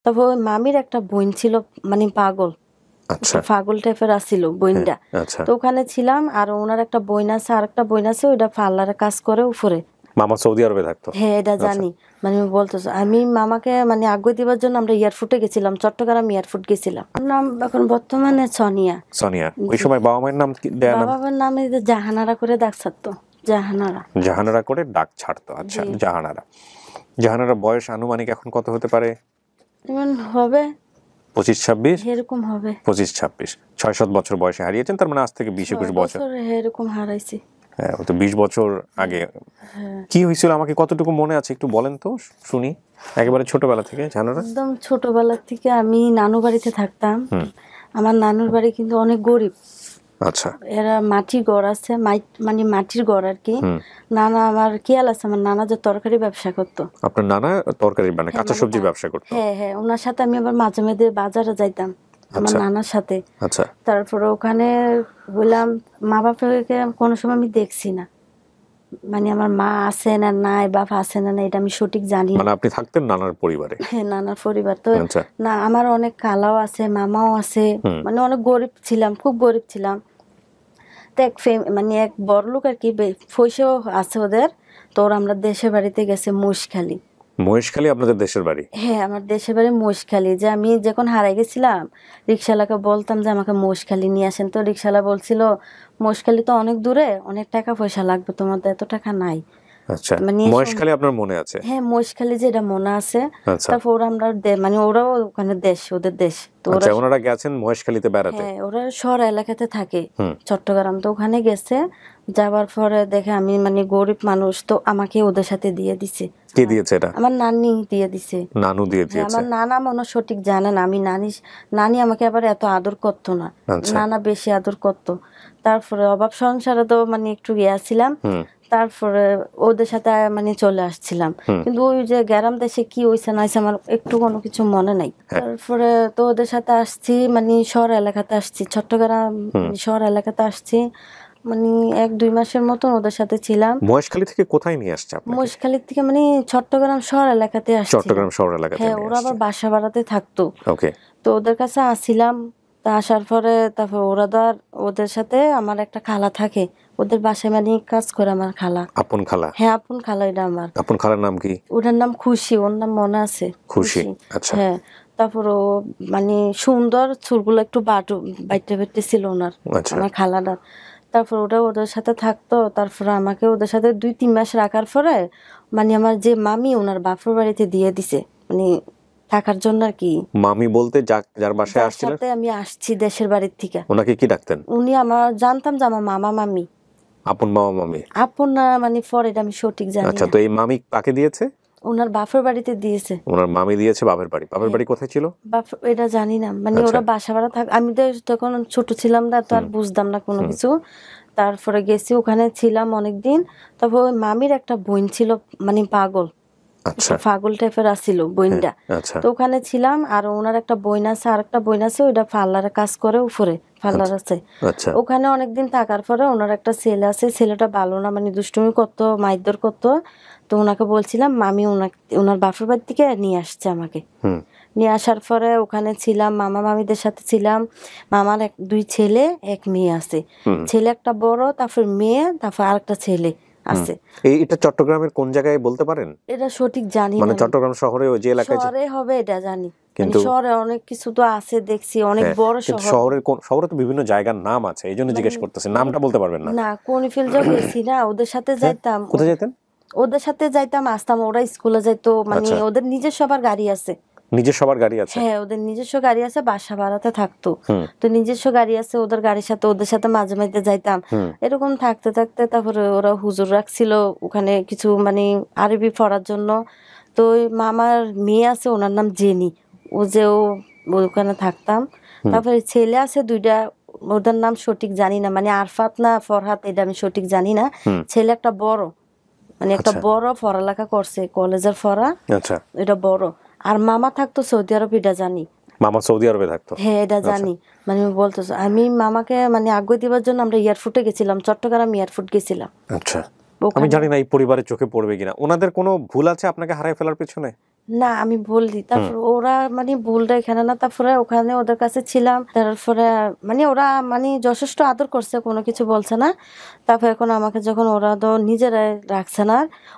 তারপর ওই মামির একটা বোন ছিল, মানে পাগল, আচ্ছা পাগল টাইপের আসছিল বোনটা। আচ্ছা। তো ওখানে ছিলাম, আর ওনার একটা বোন আছে, আর একটা বোন আছে, ওইটা পার্লারে কাজ করে উপরে। মামা সৌদি আরবে থাকতো? হ্যাঁ, এটা জানি। মানে বলতেছো আমি মামাকে মানে আগ্রহ দিবার জন্য আমরা এয়ারপোর্টে গেছিলাম, চট্টগ্রাম এয়ারপোর্ট গেছিলাম। নাম এখন বর্তমানে সোনিয়া। সোনিয়া। ওই সময় বাবা মায়ের নাম কি দেয়া? নাম বাবার নাম জাহানারা করে ডাক ছাড়তো, জাহানারা। জাহানারা করে ডাক ছাড়তো। আচ্ছা, জাহানারা। জাহানারা বয়স আনুমানিক এখন কত হতে পারে? হবে 25-26 এরকম হবে। 25-26, 6-7 বছর বয়সে হারিয়েছেন। তার মানে আজ থেকে 20-21 বছর এরকম হারাইছি। হ্যাঁ, তো 20 বছর আগে কি হয়েছিল আমাকে কতটুকু মনে আছে একটু বলেন তো শুনি, একেবারে ছোটবেলা থেকে। জাহানারা একদম ছোটবেলা থেকে আমি নানু বাড়িতে থাকতাম। আমার নানুর বাড়ি কিন্তু অনেক গরিব। আচ্ছা। এরা মাটির ঘর আছে, মানে মাটির ঘর আর কি। নানা আমার খেয়াল আছে, আমার নানা যে তরকারি ব্যবসা করতো। আপনার নানা তরকারি মানে কাঁচা সবজির ব্যবসা করতো? হ্যাঁ হ্যাঁ, ওনার সাথে আমি আবার মাঝে মাঝে বাজারে যাইতাম আমার নানার সাথে। আচ্ছা। তারপরে ওখানে বললাম মা বাবাকে কোনো সময় আমি দেখছি না, মানে আমার মা আছে না নাই, বাবা আছে না নাই, এটা আমি সঠিক জানি। মানে আপনি থাকতেন নানার পরিবারে? হ্যাঁ, নানার পরিবার তো। না, আমার অনেক খালাও আছে, মামাও আছে, মানে অনেক গরিব ছিলাম, খুব গরিব ছিলাম। তো মানে এক বড় লোক আর কি, পয়সাও আছে ওদের। তো ওরা আমরা দেশের বাড়িতে গেছে মহেশখালী। মহেশখালী আপনাদের দেশের বাড়ি? হ্যাঁ, আমার দেশের বাড়ি মহেশখালী। যে আমি যখন হারাই গেছিলাম, রিক্সাওয়ালাকে বলতাম যে আমাকে মহেশখালী নিয়ে আসেন। তো রিক্সাওয়ালা বলছিল মহেশখালী তো অনেক দূরে, অনেক টাকা পয়সা লাগবে, তোমাদের এত টাকা নাই। আচ্ছা, মহেশখালী আপনার মনে আছে? হ্যাঁ, মহেশখালী যে এটা মনে আছে। তারপর ওরা আমরা মানে ওরাও ওখানে দেশ, ওদের দেশ। তো ওনারা গেছেন মহেশখালীতে বেড়াতে? হ্যাঁ, ওরা শহর এলাকাতে থাকে, চট্টগ্রাম। তো ওখানে গেছে, যাবার পরে দেখে আমি মানে গরিব মানুষ, তো আমাকে ওদের সাথে দিয়ে দিছে। কে দিয়েছে এটা? আমার নানি দিয়ে দিছে। নানু দিয়ে দিয়েছে? আমার নানা মনে সঠিক জানেন। আমি নানি আমাকে আবার এত আদর করতো না, নানা বেশি আদর করতো। তারপরে অভাব সংসারে তো মানে একটু গিয়েছিলাম, তারপরে ওদের সাথে মানে চলে আসছিলাম। কিন্তু ওই যে গ্রাম দেশে কি হয়েছে না হয়েছে আমার একটু কোনো কিছু মনে নাই। তারপরে তো ওদের সাথে আসছি, মানে শহর এলাকাতে আসছি, চট্টগ্রাম শহর এলাকাতে আসছি। মানে 1-2 মাসের মতন ওদের সাথে ছিলাম। মহেশখালী থেকে কোথায় নিয়ে আসছে আপনাকে? মহেশখালী থেকে মানে চট্টগ্রাম শহর এলাকাতে আসছি। চট্টগ্রাম শহর এলাকাতে? হ্যাঁ, ওরা আবার বাসা বাড়াতে থাকতো। ওকে। তো ওদের কাছে আসছিলাম। তা আসার পরে তারপর ওদের সাথে আমার একটা খালা থাকে, ওদের বাসায় মানে কাজ করে আমার খালা। আপন খালা? হ্যাঁ, আপন খালা। এটা আমার আপন খালার নাম কি? ওটার নাম খুশি, ওর নাম মনে আছে, খুশি। আচ্ছা। হ্যাঁ। তারপর ও মানে সুন্দর, চুলগুলো একটু বাইটে ছিল ওনার, আমার খালাটার। তারপর ওদের সাথে থাকতো। তারপর আমাকে ওদের সাথে 2-3 মাস রাখার পরে মানে আমার যে মামি ওনার বাপের বাড়িতে দিয়ে দিছে, মানে থাকার জন্য আর কি। মামি বলতে যার বাসায় আসছিলেন? আমি আসছি দেশের বাড়ির থেকে। ওনাকে কি ডাকতেন? উনি আমার জানতাম যে আমার মামা মামি। আপন মামা মামি? আপন না, মানে পরে এটা আমি সঠিক জানি। আচ্ছা, তো এই মামি কাকে দিয়েছে? ওনার বাপের বাড়িতে দিয়েছে। ওনার মামি দিয়েছে বাপের বাড়ি? বাপের বাড়ি কোথায় ছিল? এটা জানি না, মানে ওরা বাসা ভাড়া আমি তো তখন ছোট ছিলাম না, তো আর বুঝতাম না কোনো কিছু। তারপরে গেছি, ওখানে ছিলাম অনেকদিন। তারপর ওই মামির একটা বোন ছিল, মানে পাগল, পাগল টাইপের আসছিল বোনটা। তো ওখানে ছিলাম, আর ওনার একটা বোন আছে, আর একটা বোন আছে, ওইটা পার্লারে কাজ করে উপরে, পার্লার আছে। ওখানে অনেকদিন থাকার পরে ওনার একটা ছেলে আছে, ছেলেটা ভালো না, মানে দুষ্টুমি করতো, মারধর করতো। তো ওনাকে বলছিলাম, মামি ওনার বাপের বাড়ি থেকে নিয়ে আসছে আমাকে। নিয়ে আসার পরে ওখানে ছিলাম, মামা মামিদের সাথে ছিলাম। মামার 2 ছেলে 1 মেয়ে আছে। ছেলে একটা বড়, তারপর মেয়ে, তারপর আরেকটা ছেলে আছে। এটা চট্টগ্রামের কোন জায়গায় বলতে পারেন? এটা সঠিক জানি না, মানে চট্টগ্রাম শহরে ওই যে এলাকায় শহরে হবে এটা জানি, কিন্তু শহরে অনেক কিছু তো আছে, দেখছি অনেক বড় শহর। শহরে তো বিভিন্ন জায়গার নাম আছে, এই জন্য জিজ্ঞেস করতেছি, নামটা বলতে পারবেন না? না, কোনিফিল গেছি না, ওদের সাথে যাইতাম। কোথায় যেতেন? ওদের সাথে যাইতাম, আসতাম, ওরা স্কুলে যাইতো, মানে ওদের নিজস্ব সবার গাড়ি আছে। নিজের সবার গাড়ি আছে? হ্যাঁ, ওদের নিজস্ব গাড়ি আছে, বাসা ভাড়াতে থাকতো। তো নিজস্ব গাড়ি আছে, ওদের গাড়ির সাথে ওদের সাথে মাঝে মাঝে যাইতাম। এরকম থাকতে থাকতে তারপরে ওরা হুজুর রাখছিল ওখানে কিছু, মানে আরবি পড়ার জন্য। তো ওই মামার মেয়ে আছে, ওনার নাম জেনি, ওখানে থাকতাম। তারপরে ছেলে আছে 2টা, ওদের নাম সঠিক জানি না, মানে আরফাত না ফরহাত, এটা আমি সঠিক জানি না। ছেলে একটা বড়, মানে একটা বড় পড়ালেখা করছে, কলেজের পড়া, এটা বড়। আর মামা থাকতো সৌদি আরব, এটা জানি। মামা সৌদি আরবে থাকতো? হ্যাঁ, এটা জানি। মানে বলতেছো আমি মামাকে মানে আগ্রহ দিবার জন্য আমরা এয়ারপোর্টে গেছিলাম, চট্টগ্রাম এয়ারপোর্ট গেছিলাম। আচ্ছা, আমি জানি না এই পরিবারের চোখে পড়বে কিনা, ওনাদের কোনো ভুল আছে আপনাকে হারাই ফেলার পেছনে? না আমি বললি, তারপর ওরা মানে ভুলটা এখানে না, তারপরে ওখানে ওদের কাছে ছিলাম, তারপরে মানে ওরা মানে যথেষ্ট আদর করছে, কোনো কিছু বলছে না। তারপর এখন আমাকে যখন ওরা তো নিজেরাই রাখছে না,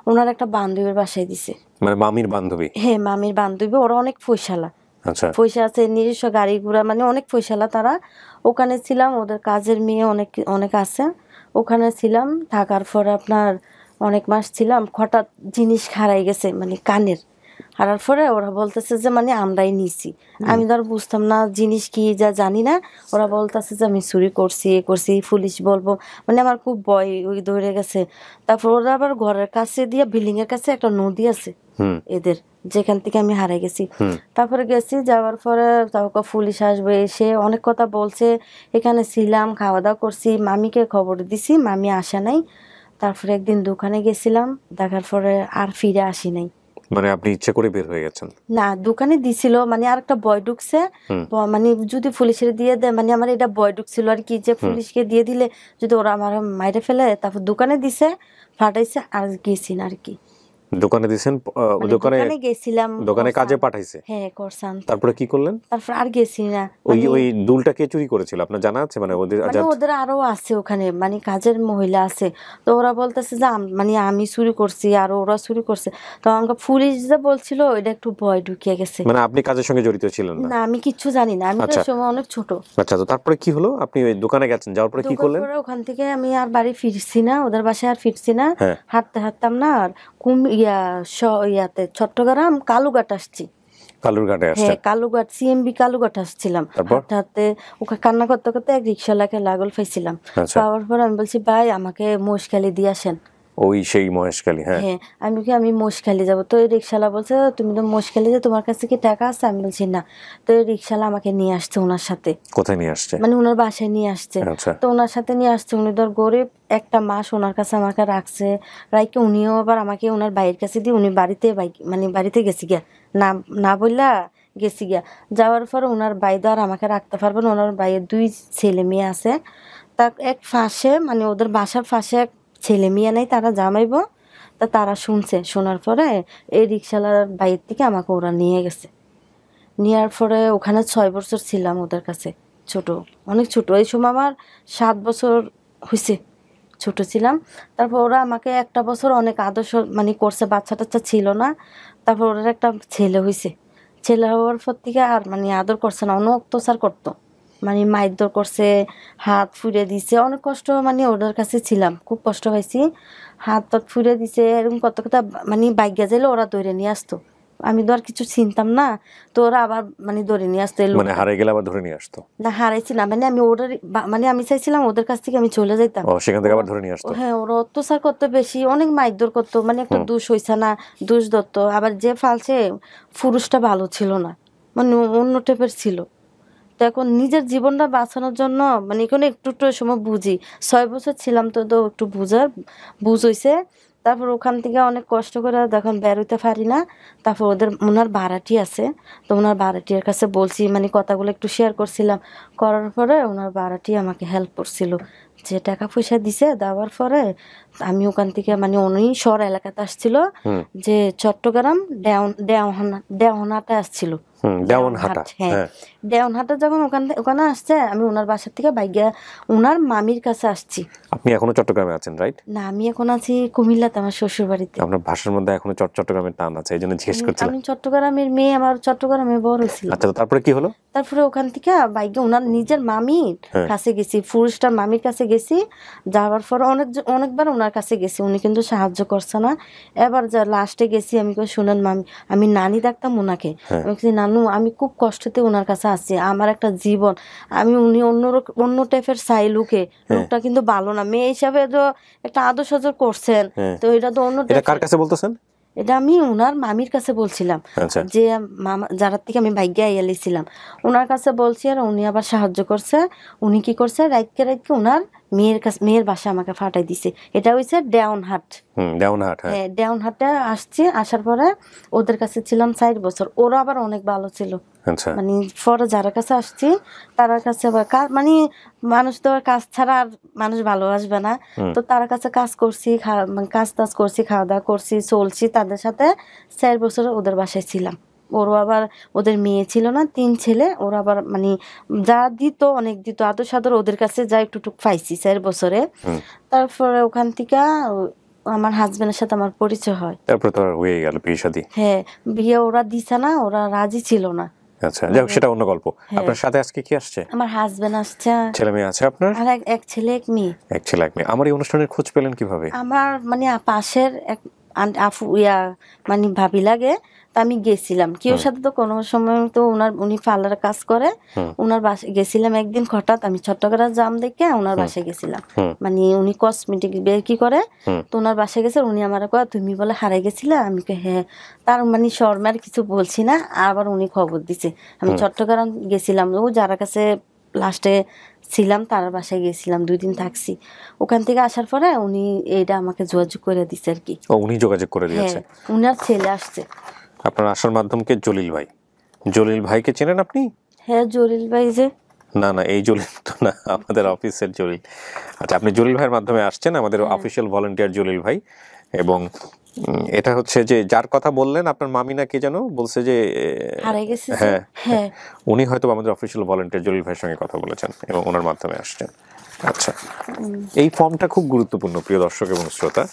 ওনার একটা বান্ধবীর বাসায় দিছে। মানে মামির বান্ধবী? হ্যাঁ, মামির বান্ধবী, ওরা অনেক পয়সালা, আচ্ছা, পয়সা আছে, নিজস্ব গাড়ি ঘোড়া, মানে অনেক পয়সালা তারা। ওখানে ছিলাম, ওদের কাজের মেয়ে অনেক অনেক আছে, ওখানে ছিলাম। থাকার পরে আপনার অনেক মাস ছিলাম, হঠাৎ জিনিস হারাই গেছে, মানে কানের হারার পরে ওরা বলতেছে যে মানে আমরাই নিছি। আমি ধর বুঝতাম না জিনিস কি, যা জানি না। ওরা বলতেছে যে আমি চুরি করছি, এ করছি, পুলিশ বলবো, মানে আমার খুব ভয় ওই ধরে গেছে। তারপর ওরা আবার ঘরের কাছে দিয়ে, বিল্ডিং এর কাছে একটা নদী আছে এদের, যেখান থেকে আমি হারাই গেছি। তারপরে গেছি, যাওয়ার পরে তারপর পুলিশ আসবে, এসে অনেক কথা বলছে। এখানে ছিলাম, খাওয়া দাওয়া করছি, মামিকে খবর দিছি, মামি আসে নাই। তারপরে একদিন দোকানে গেছিলাম, দেখার পরে আর ফিরে আসি নাই। মানে আপনি ইচ্ছা করে বের হয়ে গেছেন? না, দোকানে দিছিল, মানে আর একটা বয় ঢুকছে, মানে যদি পুলিশের দিয়ে দেয়, মানে আমার এটা বয় ঢুকছিল আর কি, যে পুলিশকে দিয়ে দিলে যদি ওরা আমার মাইরে ফেলে। তারপর দোকানে দিছে, ফাটাইছে, আর গেছি না আর কি। দোকানে দিছেন? মানে দোকানে গেছিলাম, দোকানে কাজে পাঠাইছে? হ্যাঁ করছান। তারপরে কি করলেন? তারপর আর গেছি না। ওই দুলটা কে চুরি করেছিল আপনার জানা আছে? মানে ওদের ওদের আরো আছে ওখানে, মানে কাজের মহিলা আছে। তো ওরা বলতেছে যে মানে আমি চুরি করছি আর ওরা চুরি করছে। তো আমাকে পুলিশ যে বলছিল, ওইটা একটু ভয় ঢুকিয়ে গেছে। মানে আপনি কাজের সঙ্গে জড়িত ছিলেন না? না, আমি কিচ্ছু জানি না, আমি তো সময় অনেক ছোট। আচ্ছা, তো তারপরে কি হলো? আপনি ওই দোকানে গেছেন, যাওয়ার পরে কি করলেন? ওখান থেকে আমি আর বাড়ি ফিরছি না, ওদের বাসায় আর ফিরছি না। হাঁটতে হাঁটতাম না, আর ইয়াতে চট্টগ্রাম কালুঘাট আসছি। কালুরঘাটে আসছেন? হ্যাঁ, কালুঘাট, সিএমবি কালুঘাট আসছিলাম। হাঁটতে হাঁটতে ওখানে কান্না করতে করতে এক রিক্সাওয়ালাকে লাগল পাইছিলাম। পাওয়ার পর আমি বলছি, ভাই আমাকে মহেশখালী দিয়ে আসেন। ওই সেই মহেশখালী? হ্যাঁ, আমি মহেশখালী যাবো। তো এই রিক্সাওয়ালা বলছে, তুমি তো মহেশখালী যে, তোমার কাছে কি টাকা আছে? আমি বলছি না। তো এই রিক্সাওয়ালা আমাকে নিয়ে আসছে ওনার সাথে। কোথায় নিয়ে আসছে? মানে ওনার বাসায় নিয়ে আসছে। তো ওনার সাথে নিয়ে আসছে, উনি ধর গরিব, একটা মাস ওনার কাছে আমাকে রাখছে, রাইকে উনিও আবার আমাকে ওনার বাইরের কাছে দিয়ে, উনি মানে বাড়িতে গেছি গিয়া, না না বললা গেছি গিয়া। যাওয়ার পর ওনার ভাই তো আর আমাকে রাখতে পারবেন, ওনার ভাইয়ের 2 ছেলে মেয়ে আছে। তার এক পাশে, মানে ওদের বাসার পাশে এক ছেলে মেয়ে নেই, তারা জামাইবো। তা তারা শুনছে, শোনার পরে এই রিক্সাওয়ালার বাইরের থেকে আমাকে ওরা নিয়ে গেছে। নেওয়ার পরে ওখানে 6 বছর ছিলাম ওদের কাছে, ছোট, অনেক ছোট। এই সময় আমার 7 বছর হয়েছে, ছোট ছিলাম। তারপর ওরা আমাকে একটা বছর অনেক আদর্শ মানে করছে, বাচ্চা টাচ্চা ছিল না। তারপর ওদের একটা ছেলে হয়েছে, ছেলে হওয়ার পর থেকে আর মানে আদর করছে না, অনেক অত্যাচার করতো, মানে মারধর করছে, হাত ফুড়ে দিছে, অনেক কষ্ট, মানে ওদের কাছে ছিলাম, খুব কষ্ট হয়েছি। হাত টাত ফুড়ে দিছে, এরকম কত কথা, মানে বাইকে যাইলে ওরা ধরে নিয়ে আসতো। আমি তো আর কিছু চিনতাম না, তো ওরা আবার মানে ধরে নিয়ে আসতো। মানে হারিয়ে গেলে আবার ধরে নিয়ে আসতো? না, হারাইছি না, মানে আমি ওদের, মানে আমি চাইছিলাম ওদের কাছ থেকে আমি চলে যাইতাম। সেখান থেকে আবার ধরে নিয়ে আসতো? হ্যাঁ, ওরা অত্যাচার করতো বেশি, অনেক মারধর করতো, মানে একটা দোষ হইছে না, দোষ ধরতো। আবার যে ফালছে, পুরুষটা ভালো ছিল না, মানে অন্য টাইপের ছিল। তো এখন নিজের জীবনটা বাঁচানোর জন্য, মানে এখানে একটু একটু সময় বুঝি, 6 বছর ছিলাম, তো একটু বুঝ হইছে। তারপর ওখান থেকে অনেক কষ্ট করে দেখুন বের হইতে পারি না। তারপর ওনার ভাড়াটি আছে, তো ওনার ভাড়াটির কাছে বলছি, মানে কথাগুলো একটু শেয়ার করছিলাম। করার পরে ওনার ভাড়াটি আমাকে হেল্প করছিল, যে টাকা পয়সা দিছে, দেওয়ার পরে আমি ওখান থেকে, মানে উনি শহর এলাকাতে আসছিল, যে চট্টগ্রাম দেওহানাতে আসছিল। হ্যাঁ, দেওহাটা যখন ওখানে আসছে, আমি ওনার বাসার থেকে বাইকে ওনার মামির কাছে আসছি। আপনি এখনো চট্টগ্রামে আছেন, রাইট? না, আমি এখন আছি কুমিল্লাতে, আমার শ্বশুর বাড়িতে। আপনার ভাষার মধ্যে এখনো চট্টগ্রামের টান আছে, এই জন্য জিজ্ঞেস করছিলাম। আমি চট্টগ্রামের মেয়ে, আমার চট্টগ্রামে বড় হয়েছিল। আচ্ছা, তারপরে কি হলো? তারপরে ওখান থেকে বাইকে ওনার নিজের মামির কাছে গেছি, পুরুষটার মামির কাছে গেছি। যাওয়ার পর অনেকবার ওনার কাছে গেছি, উনি কিন্তু সাহায্য করছে না। এবার যা লাস্টে গেছি, আমি শুনেন মামি, আমি নানি ডাকতাম ওনাকে, আমি নানু, আমি খুব কষ্টতে ওনার কাছে আসছি, আমার একটা জীবন, উনি অন্য টাইপের চাই লোকটা কিন্তু ভালো না, মেয়ে হিসাবে তো একটা আদর সজর করছেন, তো এটা তো অন্য। এটা কার কাছে বলতেছেন? এটা আমি ওনার মামির কাছে বলছিলাম, যে মামা যারা থেকে আমি বাইকে আইয়ালিছিলাম, ওনার কাছে বলছি। আর উনি আবার সাহায্য করছে। উনি কি করছে, রাইতকে ওনার মেয়ের বাসা আমাকে ফাটাই দিছে। এটা হইছে দেওয়ানহাট। দেওয়ানহাট, হ্যাঁ দেওয়ানহাটে আসছি, আসার পরে ওদের কাছে ছিলাম 4 বছর। ওরা আবার অনেক ভালো ছিল। আচ্ছা, মানে পরে যারা কাছে আসছি তার কাছে আবার মানে মানুষ তো আর কাজ ছাড়া আর মানুষ ভালোবাসবে না। তো তার কাছে কাজ করছি, কাজ টাজ করছি, খাওয়া দাওয়া করছি, চলছি তাদের সাথে। 4 বছর ওদের বাসায় ছিলাম। ওরও আবার ওদের মেয়ে ছিল না, 3 ছেলে। ওরা আবার মানে যা দিত অনেক দিত, আদর সাদর ওদের কাছে যা একটু টুক পাইছি 4 বছরে। তারপরে ওখান থেকে আমার হাজবেন্ডের সাথে আমার পরিচয় হয়। তারপর তো হয়ে গেল বিয়ে শাদী। হ্যাঁ বিয়ে ওরা দিছে না, ওরা রাজি ছিল না। আচ্ছা, যাক সেটা অন্য গল্প। আপনার সাথে আজকে কি আসছে? আমার হাজবেন্ড আসছে, ছেলে মেয়ে আছে আপনার? আর এক ছেলে এক মেয়ে। এক ছেলে এক মেয়ে। আমার এই অনুষ্ঠানের খোঁজ পেলেন কিভাবে? আমার মানে পাশের এক আফু মানে ভাবি লাগে, তা আমি গেছিলাম কেউ সাথে, তো কোনো সময় তো উনি পার্লারে কাজ করে, ওনার বাসায় গেছিলাম একদিন। হঠাৎ আমি চট্টগ্রাম জাম দেখে ওনার বাসায় গেছিলাম। মানে উনি কসমেটিক কি করে, তো ওনার বাসায় গেছে। উনি আমার কয় তুমি বলে হারাই গেছিলে। আমি হ্যাঁ। তার মানে শর্মার কিছু বলছি না। আবার উনি খবর দিছে আমি চট্টগ্রাম গেছিলাম, ও যারা কাছে লাস্টে ছিলাম তার বাসায় গেছিলাম, 2 দিন থাকছি। ওখান থেকে আসার পরে উনি এইটা আমাকে যোগাযোগ করে দিচ্ছে আর কি। উনি যোগাযোগ করে দিয়েছে? হ্যাঁ, উনার ছেলে আসছে। আপনার আসার মাধ্যমকে জলিল ভাই। জলিল ভাইকে চেনেন আপনি? হ্যাঁ জলিল ভাই যে। না না, এই জলিল তো না, আমাদের অফিসের জলিল। আচ্ছা, আপনি জলিল ভাইয়ের মাধ্যমে আসছেন, আমাদের অফিসিয়াল ভলান্টিয়ার জলিল ভাই। এবং এটা হচ্ছে যে যার কথা বললেন আপনার মামিনা কে যেন বলছে যে হারাই গেছে। হ্যাঁ, উনি হয়তো আমাদের অফিসিয়াল ভলান্টিয়ার জলিল ভাইয়ের সঙ্গে কথা বলেছেন এবং ওনার মাধ্যমে আসছেন। আচ্ছা, এই ফর্মটা খুব গুরুত্বপূর্ণ প্রিয় দর্শক এবং শ্রোতা।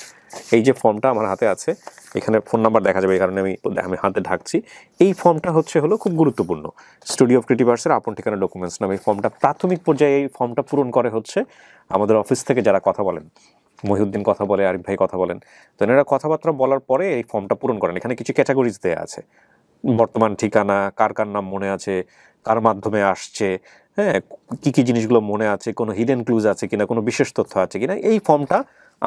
এই যে ফর্মটা আমার হাতে আছে, এখানে ফোন নাম্বার দেখা যাবে, এই কারণে আমি হাতে ঢাকছি। এই ফর্মটা হলো খুব গুরুত্বপূর্ণ। স্টুডিও অফ ক্রিয়েটিভার্সের আপন ঠিকানা ডকুমেন্টস নামে এই ফর্মটা প্রাথমিক পর্যায়ে এই ফর্মটা পূরণ করে হচ্ছে আমাদের অফিস থেকে যারা কথা বলেন, মহিউদ্দিন কথা বলে, আরিফ ভাই কথা বলেন, তো এনারা কথাবার্তা বলার পরে এই ফর্মটা পূরণ করেন। এখানে কিছু ক্যাটাগরিজ দেওয়া আছে, বর্তমান ঠিকানা, কার কার নাম মনে আছে, কার মাধ্যমে আসছে, হ্যাঁ, কি কি জিনিসগুলো মনে আছে, কোনো হিডেন ক্লুজ আছে কিনা, কোনো বিশেষ তথ্য আছে কিনা। এই ফর্মটা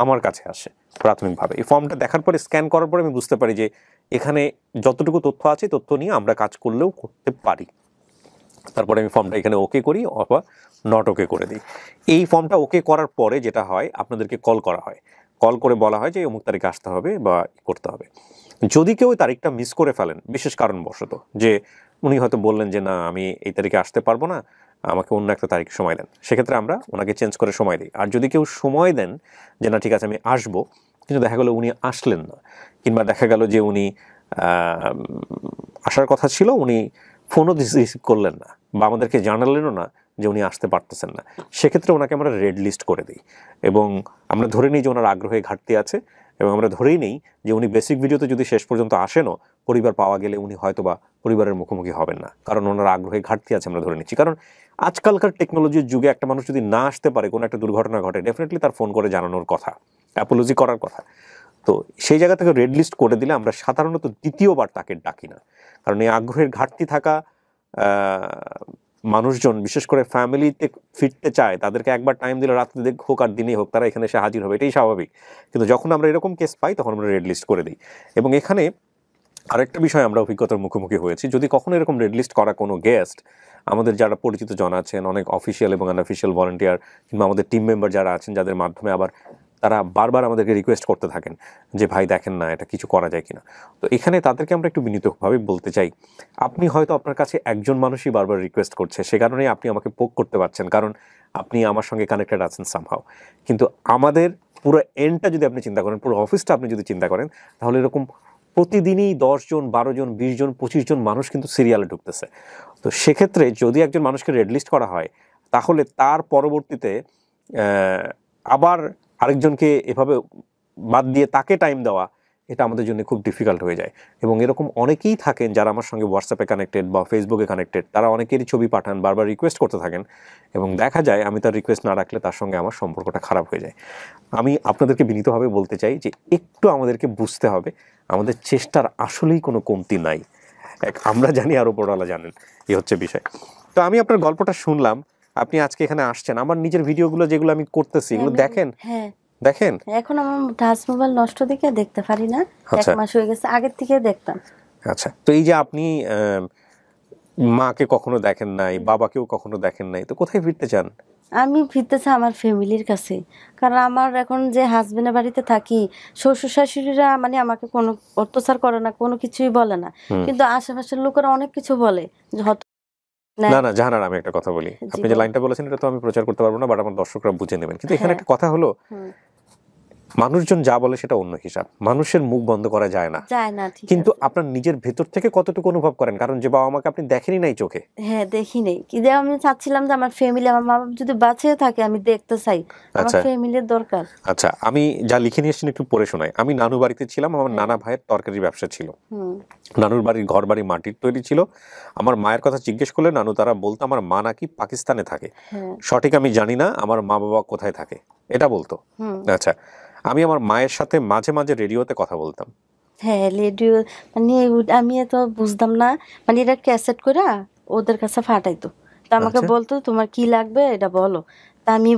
আমার কাছে আসে প্রাথমিকভাবে। এই ফর্মটা দেখার পরে, স্ক্যান করার পরে আমি বুঝতে পারি যে এখানে যতটুকু তথ্য আছে, তথ্য নিয়ে আমরা কাজ করলেও করতে পারি। তারপরে আমি ফর্মটা এখানে ওকে করি অথবা নট ওকে করে দিই। এই ফর্মটা ওকে করার পরে যেটা হয়, আপনাদেরকে কল করা হয়। কল করে বলা হয় যে অমুক তারিখে আসতে হবে বা করতে হবে। যদি কেউ ওই তারিখটা মিস করে ফেলেন বিশেষ কারণবশত, যে উনি হয়তো বললেন যে না আমি এই তারিখে আসতে পারবো না, আমাকে অন্য একটা তারিখ সময় দেন, সেক্ষেত্রে আমরা ওনাকে চেঞ্জ করে সময় দিই। আর যদি কেউ সময় দেন যে না ঠিক আছে আমি আসবো, কিন্তু দেখা গেল উনি আসলেন না, কিংবা দেখা গেল যে উনি আসার কথা ছিল, উনি ফোনও রিসিভ করলেন না বা আমাদেরকে জানালেনও না যে উনি আসতে পারতেছেন না, সেক্ষেত্রে ওনাকে আমরা রেড লিস্ট করে দিই। এবং আমরা ধরে নিই যে ওনার আগ্রহে ঘাটতি আছে, এবং আমরা ধরেই নেই যে উনি বেসিক ভিডিওতে যদি শেষ পর্যন্ত আসেনও, পরিবার পাওয়া গেলে উনি হয়তোবা পরিবারের মুখোমুখি হবেন না, কারণ ওনার আগ্রহে ঘাটতি আছে আমরা ধরে নিচ্ছি। কারণ আজকালকার টেকনোলজির যুগে একটা মানুষ যদি না আসতে পারে, কোনো একটা দুর্ঘটনা ঘটে, ডেফিনেটলি তার ফোন করে জানানোর কথা, অ্যাপোলজি করার কথা। তো সেই জায়গা থেকে রেড লিস্ট করে দিলে আমরা সাধারণত দ্বিতীয়বার তাকে ডাকি না। কারণ এই আগ্রহের ঘাটতি থাকা মানুষজন, বিশেষ করে ফ্যামিলিতে ফিরতে চায়, তাদেরকে একবার টাইম দিলে রাত্রে হোক আর দিনেই হোক তারা এখানে এসে হাজির হবে, এটাই স্বাভাবিক। কিন্তু যখন আমরা এরকম কেস পাই তখন আমরা রেড লিস্ট করে দিই। এবং এখানে আরেকটা বিষয় আমরা অভিজ্ঞতার মুখোমুখি হয়েছি, যদি কখনো এরকম রেড লিস্ট করা কোনো গেস্ট, আমাদের যারা পরিচিত জন আছেন, অনেক অফিসিয়াল এবং আনঅফিসিয়াল ভলান্টিয়ার, কিংবা আমাদের টিম মেম্বার যারা আছেন, যাদের মাধ্যমে আবার তারা বারবার আমাদেরকে রিকোয়েস্ট করতে থাকেন যে ভাই দেখেন না এটা কিছু করা যায় কিনা। তো এখানে তাদেরকে আমরা একটু বিনীতভাবে বলতে চাই, আপনি হয়তো আপনার কাছে একজন মানুষই বারবার রিকোয়েস্ট করছে, সে কারণেই আপনি আমাকে পোক করতে পারছেন, কারণ আপনি আমার সঙ্গে কানেক্টেড আছেন সামহাও। কিন্তু আমাদের পুরো এন্ডটা যদি আপনি চিন্তা করেন, পুরো অফিসটা আপনি যদি চিন্তা করেন, তাহলে এরকম প্রতিদিনই 10 জন, 12 জন, 20 জন, 25 জন মানুষ কিন্তু সিরিয়ালে ঢুকতেছে। তো সেক্ষেত্রে যদি একজন মানুষকে রেড লিস্ট করা হয়, তাহলে তার পরবর্তীতে আবার আরেকজনকে এভাবে বাদ দিয়ে তাকে টাইম দেওয়া, এটা আমাদের জন্য খুব ডিফিকাল্ট হয়ে যায়। এবং এরকম অনেকেই থাকেন যারা আমার সঙ্গে হোয়াটসঅ্যাপে কানেক্টেড বা ফেসবুকে কানেক্টেড, তারা অনেকেরই ছবি পাঠান, বারবার রিকোয়েস্ট করতে থাকেন, এবং দেখা যায় আমি তার রিকোয়েস্ট না রাখলে তার সঙ্গে আমার সম্পর্কটা খারাপ হয়ে যায়। আমি আপনাদেরকে বিনীতভাবে বলতে চাই যে একটু আমাদেরকে বুঝতে হবে, আমাদের চেষ্টার আসলেই কোনো কমতি নাই। আমরা জানি আর উপরওয়ালা জানেন, এই হচ্ছে বিষয়। তো আমি আপনার গল্পটা শুনলাম, আপনি আজকে এখানে আসছেন, আমার নিজের ভিডিওগুলো যেগুলো আমি করতেছি এগুলো দেখেন। হ্যাঁ দেখেন, এখন আমার টাচ মোবাইল নষ্ট দেখে দেখতে পারি না, 1 মাস হয়ে গেছে, আগের থেকে দেখতাম। আচ্ছা, তো এই যে আপনি মাকে কখনো দেখেন নাই, বাবাকেও কখনো দেখেন নাই, তো কোথায় ফিরতে চান? আমি ফিরতেছি আমার ফ্যামিলির কাছে, কারণ আমার এখন যে হাজবেন্ডের বাড়িতে থাকি, শ্বশুর শাশুড়িরা মানে আমাকে কোনো অত্যাচার করে না, কোনো কিছুই বলে না, কিন্তু আশেপাশের লোকেরা অনেক কিছু বলে যে হয়তো না না জাহানারা, আমি একটা কথা বলি, আপনি যে লাইনটা বলেছেন এটা তো আমি প্রচার করতে পারবো না, বাট আমার দর্শকরা বুঝে নেবেন। কিন্তু এখানে একটা কথা হলো, মানুষজন যা বলে সেটা অন্য হিসাব, মানুষের মুখ বন্ধ করা যায় না, কিন্তু আপনার নিজের ভেতর থেকে কতটুকু অনুভব করেন, কারণ যে বাবা মাকে আপনি দেখেনি নাই চোখে। হ্যাঁ দেখি নেই, কিন্তু আমি চাচ্ছিলাম যে আমার ফ্যামিলি, আমার মা বাবা যদি বাঁচে থাকে আমি দেখতে চাই, আমার ফ্যামিলির দরকার। আচ্ছা, আমি যা লিখে নিয়ে এসেছি একটু পড়ে শোনাই। আমি নানু বাড়িতে ছিলাম, আমার নানা ভাইয়ের তরকারির ব্যবসা ছিল। নানুর বাড়ির ঘর বাড়ি মাটির তৈরি ছিল। আমার মায়ের কথা জিজ্ঞেস করলে নানু তারা বলতো আমার মা নাকি পাকিস্তানে থাকে, সঠিক আমি জানি না আমার মা বাবা কোথায় থাকে, এটা বলতো। আচ্ছা, আমি আমার মায়ের সাথে মাঝে মাঝে রেডিওতে কথা বলতাম। হ্যাঁ রেডিও, মানে আমি তো বুঝতাম না, মানে এটা ক্যাসেট করে ওদের কাছে ফাটাইতো, তা আমাকে বলতো তোমার কি লাগবে এটা বলো। তা আমি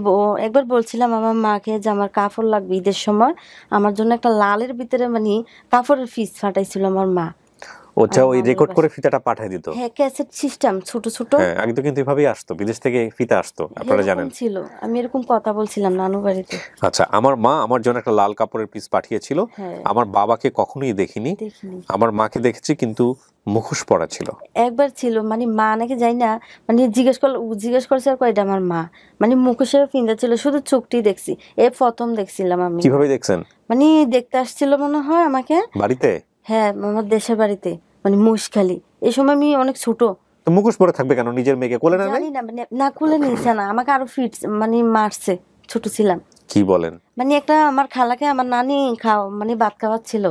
একবার বলছিলাম আমার মাকে যে আমার কাপড় লাগবে ঈদের সময়, আমার জন্য একটা লালের ভিতরে মানে কাপড়ের পিস ফাটাইছিল আমার মা। ওটা ওই রেকর্ড করে ফিতাটা পাঠিয়ে দিত। হ্যাঁ ক্যাসেট সিস্টেম ছোট ছোট। হ্যাঁ আগে তো কিন্তু এভাবেই আসতো, বিদেশ থেকে ফিতা আসতো, আপনারা জানেন। ছিল, আমি এরকম কথা বলছিলাম নানু বাড়িতে। আচ্ছা, আমার মা আমার জন্য একটা লাল কাপড়ের পিস পাঠিয়েছিল। আমার বাবাকে কখনোই দেখিনি, আমার মাকে দেখেছি কিন্তু মুখোশ পরা ছিল। একবার ছিল, মানে মা নাকি যাই না, মানে জিজ্ঞেস করছে আর কয়টা আমার মা, মানে মুখোশের পিন্দা ছিল, শুধু চোখটি দেখছি, এই প্রথম দেখছিলাম আমি। কিভাবে দেখছেন? মানে দেখতে আসছিল মনে হয় আমাকে বাড়িতে। হ্যাঁ আমার দেশের বাড়িতে, মানে মুশখালি, এই সময় আমি অনেক ছোট। তো মুখোশ পরে থাকবে কেন? নিজের মেয়েকে কোলে না? জানি না, মানে না কোলে নিয়েছে না, আমাকে আরো ফিট মানে মারছে, ছোট ছিলাম। কি বলেন? মানে একটা আমার খালাকে আমার নানি মানে ভাত খাওয়াচ্ছিল,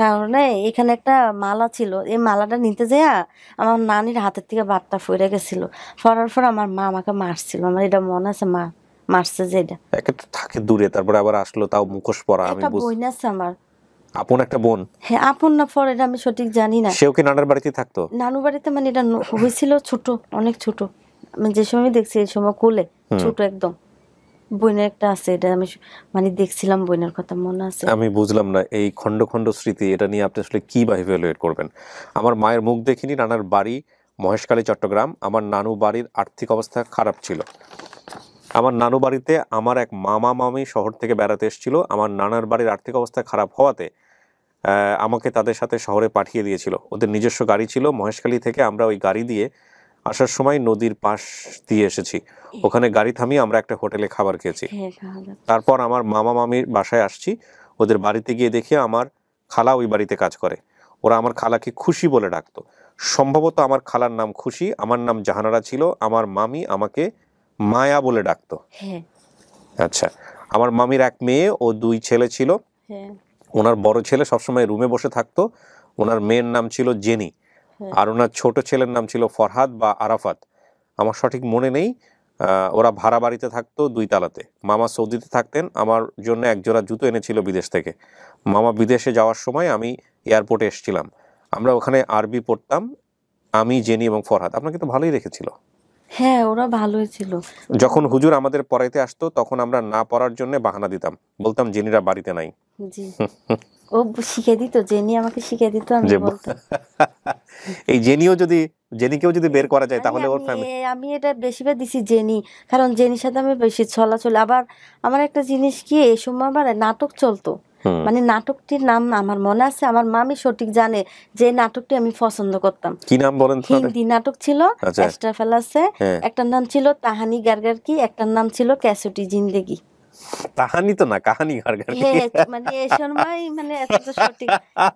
কারণে এখানে একটা মালা ছিল, এই মালাটা নিতে যাইয়া আমার নানির হাতের থেকে ভাতটা ফিরে গেছিল, ফরার পর আমার মা আমাকে মারছিল, আমার এটা মনে আছে, মা মারছে যে এটা। একে তো থাকে দূরে, তারপরে আবার আসলো, তাও মুখোশ পরা। আমি বোন আছে আমার, আপন একটা বোন। হ্যাঁ আপন না পর এটা আমি সঠিক জানি না। সেও কি নানার বাড়িতে থাকতো? নানু বাড়িতে, মানে এটা হয়েছিল ছোট, অনেক ছোট, আমি যে সময় দেখছি এই সময় কোলে ছোট একদম। বোনের একটা আছে, এটা আমি মানে দেখছিলাম, বোনের কথা মনে আছে। আমি বুঝলাম না এই খন্ড খন্ড স্মৃতি, এটা নিয়ে আপনি আসলে কি বা ইভ্যালুয়েট করবেন। আমার মায়ের মুখ দেখিনি, নানার বাড়ি মহেশখালী চট্টগ্রাম। আমার নানু বাড়ির আর্থিক অবস্থা খারাপ ছিল। আমার নানু বাড়িতে আমার এক মামা মামি শহর থেকে বেড়াতে এসেছিল। আমার নানার বাড়ির আর্থিক অবস্থা খারাপ হওয়াতে আমাকে তাদের সাথে শহরে পাঠিয়ে দিয়েছিল। ওদের নিজস্ব গাড়ি ছিল, মহেশখালী থেকে আমরা ওই গাড়ি দিয়ে আসার সময় নদীর পাশ দিয়ে এসেছি, ওখানে গাড়ি থামিয়ে আমরা একটা হোটেলে খাবার খেয়েছি। তারপর আমার মামা মামির বাসায় আসছি, ওদের বাড়িতে গিয়ে দেখি আমার খালা ওই বাড়িতে কাজ করে। ওরা আমার খালাকে খুশি বলে ডাকতো, সম্ভবত আমার খালার নাম খুশি, আমার নাম জাহানারা ছিল। আমার মামি আমাকে মায়া বলে ডাকতো। আচ্ছা, আমার মামির এক মেয়ে ও দুই ছেলে ছিল। ওনার বড় ছেলে সবসময় রুমে বসে থাকতো, ওনার মেয়ের নাম ছিল জেনি, আর ওনার ছোট ছেলের নাম ছিল ফরহাদ বা আরাফাত, আমার সঠিক মনে নেই। ওরা ভাড়া বাড়িতে থাকতো 2 তালাতে। মামা সৌদিতে থাকতেন, আমার জন্য এক জোড়া জুতো এনেছিল বিদেশ থেকে। মামা বিদেশে যাওয়ার সময় আমি এয়ারপোর্টে এসেছিলাম, আমরা ওখানে আরবি পড়তাম, আমি জেনি এবং ফরহাদ। আপনাকে তো ভালোই রেখেছিল। হ্যাঁ ওরা ভালোই ছিল। যখন হুজুর আমাদের পড়াইতে আসতো তখন আমরা না পড়ার জন্য বাহানা দিতাম, বলতাম জেনিরা বাড়িতে নাই। ও শিখে দিত, জেনি আমাকে শিখে দিত, আমি বলতাম। এই জেনিকেও যদি বের করা যায় তাহলে ওর ফ্যামিলি। আমি এটা বেশিরভাগ দিছি জেনি, কারণ জেনির সাথে আমি বেশি চলাচল। আবার আমার একটা জিনিস কি, এই সময় আবার নাটক চলতো, মানে নাটকটির নাম আমার মনে আছে, আমার মামি সঠিক জানে যে নাটকটি আমি পছন্দ করতাম। কি নাম বলেন? হিন্দি নাটক ছিল, এক্সট্রা ফেলাসে, একটার নাম ছিল তাহানি গারগার কি, একটার নাম ছিল ক্যাসুটি জিন্দেগি। তাহানি তো না, কাহানি গারগার কি, মানে এই সময় মানে এত সঠিক,